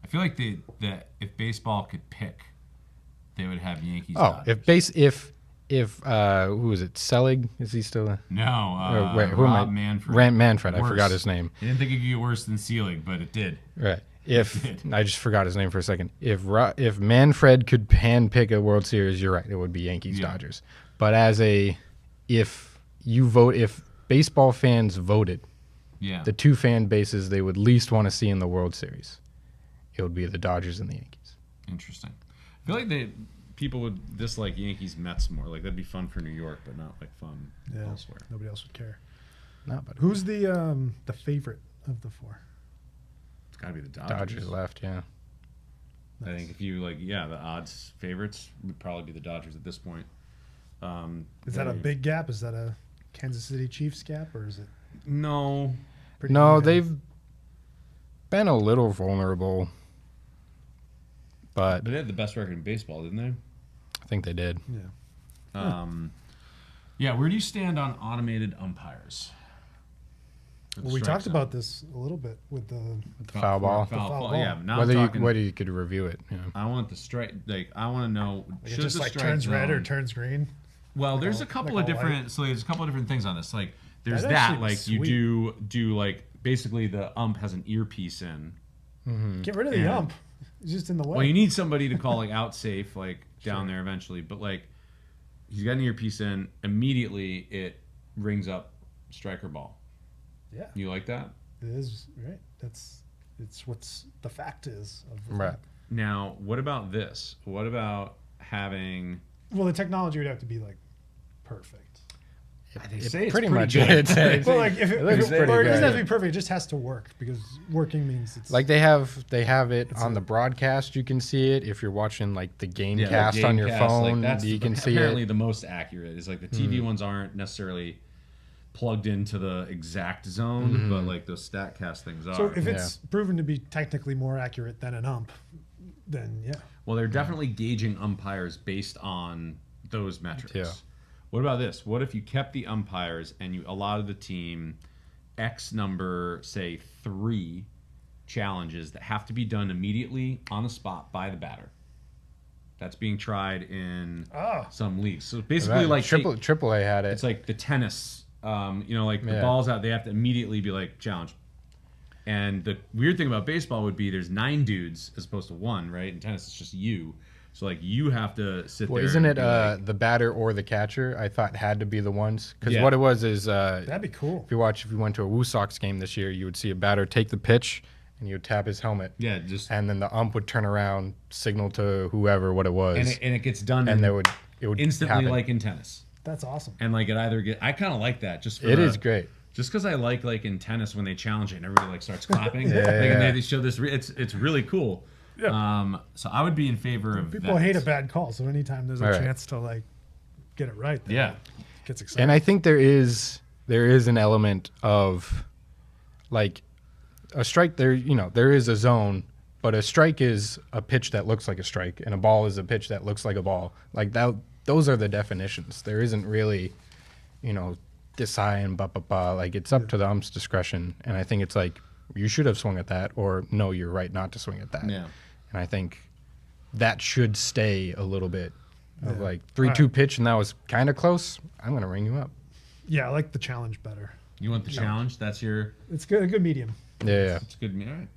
I feel like that if baseball could pick, they would have Yankees. Oh, Dodgers. if who is it? Selig? Is he still? No. Wait, who am I? Manfred. Manfred. I Worse. forgot his name. I didn't think it could get worse than Selig, but it did. Right. I just forgot his name for a second. If Manfred could handpick a World Series, you're right. It would be Yankees Dodgers. But if baseball fans voted, the 2 fan bases they would least want to see in the World Series, it would be the Dodgers and the Yankees. Interesting. I feel like people would dislike Yankees Mets more. Like that'd be fun for New York, but not like fun elsewhere. Nobody else would care. No, but Who's the favorite of the 4? It's got to be the Dodgers. Dodgers left, yeah. I think if you the odds favorites would probably be the Dodgers at this point. Is that a big gap? Is that a Kansas City Chiefs gap, or is it? No. No, they've been a little vulnerable, but They had the best record in baseball, didn't they? I think they did. Yeah. Yeah. Where do you stand on automated umpires? Well, we talked about this a little bit with the Foul ball. Foul ball. Yeah. Now I'm talking, whether you could review it. Yeah. I want the strike. Like I want to know. it Should just the like strike turns red or zone- turns green. Well, Like there's a- a couple like of a light? different. So there's a couple of different things on this. Like there's That'd that. actually be Like you sweet. do like basically the ump has an earpiece in. Get rid of the And- ump. It's just in the way. Well, you need somebody to call like out safe, like down there eventually. But like, he's got an earpiece in. Immediately, it rings up striker ball. Yeah, You like that? it is right. It's what's the fact is. Of the Right. thing. Now, what about this? What about having? Well, the technology would have to be like perfect. They say it's pretty pretty much good. is. Well, like if it looks pretty doesn't have good. to be perfect, it just has to work because working means it's Like they have it on the broadcast. You can see it if you're watching like the game cast on your Gamecast, phone. that's You can see apparently it. the most accurate. Is like the TV ones aren't necessarily plugged into the exact zone, but like those StatCast things are. So if it's proven to be technically more accurate than an ump, then yeah. Well, they're definitely gauging umpires based on those metrics. Yeah. What about this? What if you kept the umpires and you allotted the team X number, say 3 challenges that have to be done immediately on the spot by the batter? That's being tried in some leagues. So basically, like AAA had it. it's like the tennis. Like the Yeah. ball's out, they have to immediately be like challenged. And the weird thing about baseball would be there's 9 dudes as opposed to 1, right? In tennis, it's just you. So like you have to sit Well, there. isn't and it be like, the batter or the catcher? I thought had to be the ones because Yeah. what it was is That'd be cool. if you went to a Woo Sox game this year, you would see a batter take the pitch and you would tap his helmet, just and then the ump would turn around, signal to whoever what it was, and it gets done, and in it would instantly happen. like in tennis. That's awesome. And like it either get I kind of like that just for It is great. Just because I like in tennis when they challenge it and everybody like starts clapping. Yeah, like, yeah. And they show this. It's really cool. Yeah. So I would be in favor of People that. hate a bad call, so anytime there's a All right. chance to like get it right, then Yeah. it gets exciting. And I think there is an element of like a strike there, there is a zone, but a strike is a pitch that looks like a strike and a ball is a pitch that looks like a ball. Like that, those are the definitions. There isn't really, decide and like it's up to the ump's discretion. And I think it's like, you should have swung at that, or no, you're right not to swing at that. Yeah. And I think that should stay a little bit of Yeah. like 3-2 pitch, and that was kind of close. I'm going to ring you up. Yeah, I like the challenge better. You want the challenge? That's your. It's good, a good medium. Yeah. It's good. All right.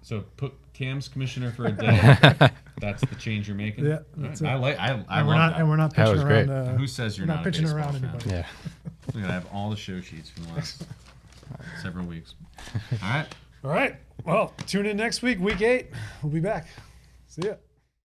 So put Cam's commissioner for a day. That's the change you're making. Yeah, that's it. I love that. And we're not That pitching was around. great. Who says you're we're not not a pitching baseball around fan? anybody. Yeah. We're gonna have all the show sheets from the last several weeks. All right. All right. Well, tune in next week, week 8. We'll be back. See ya.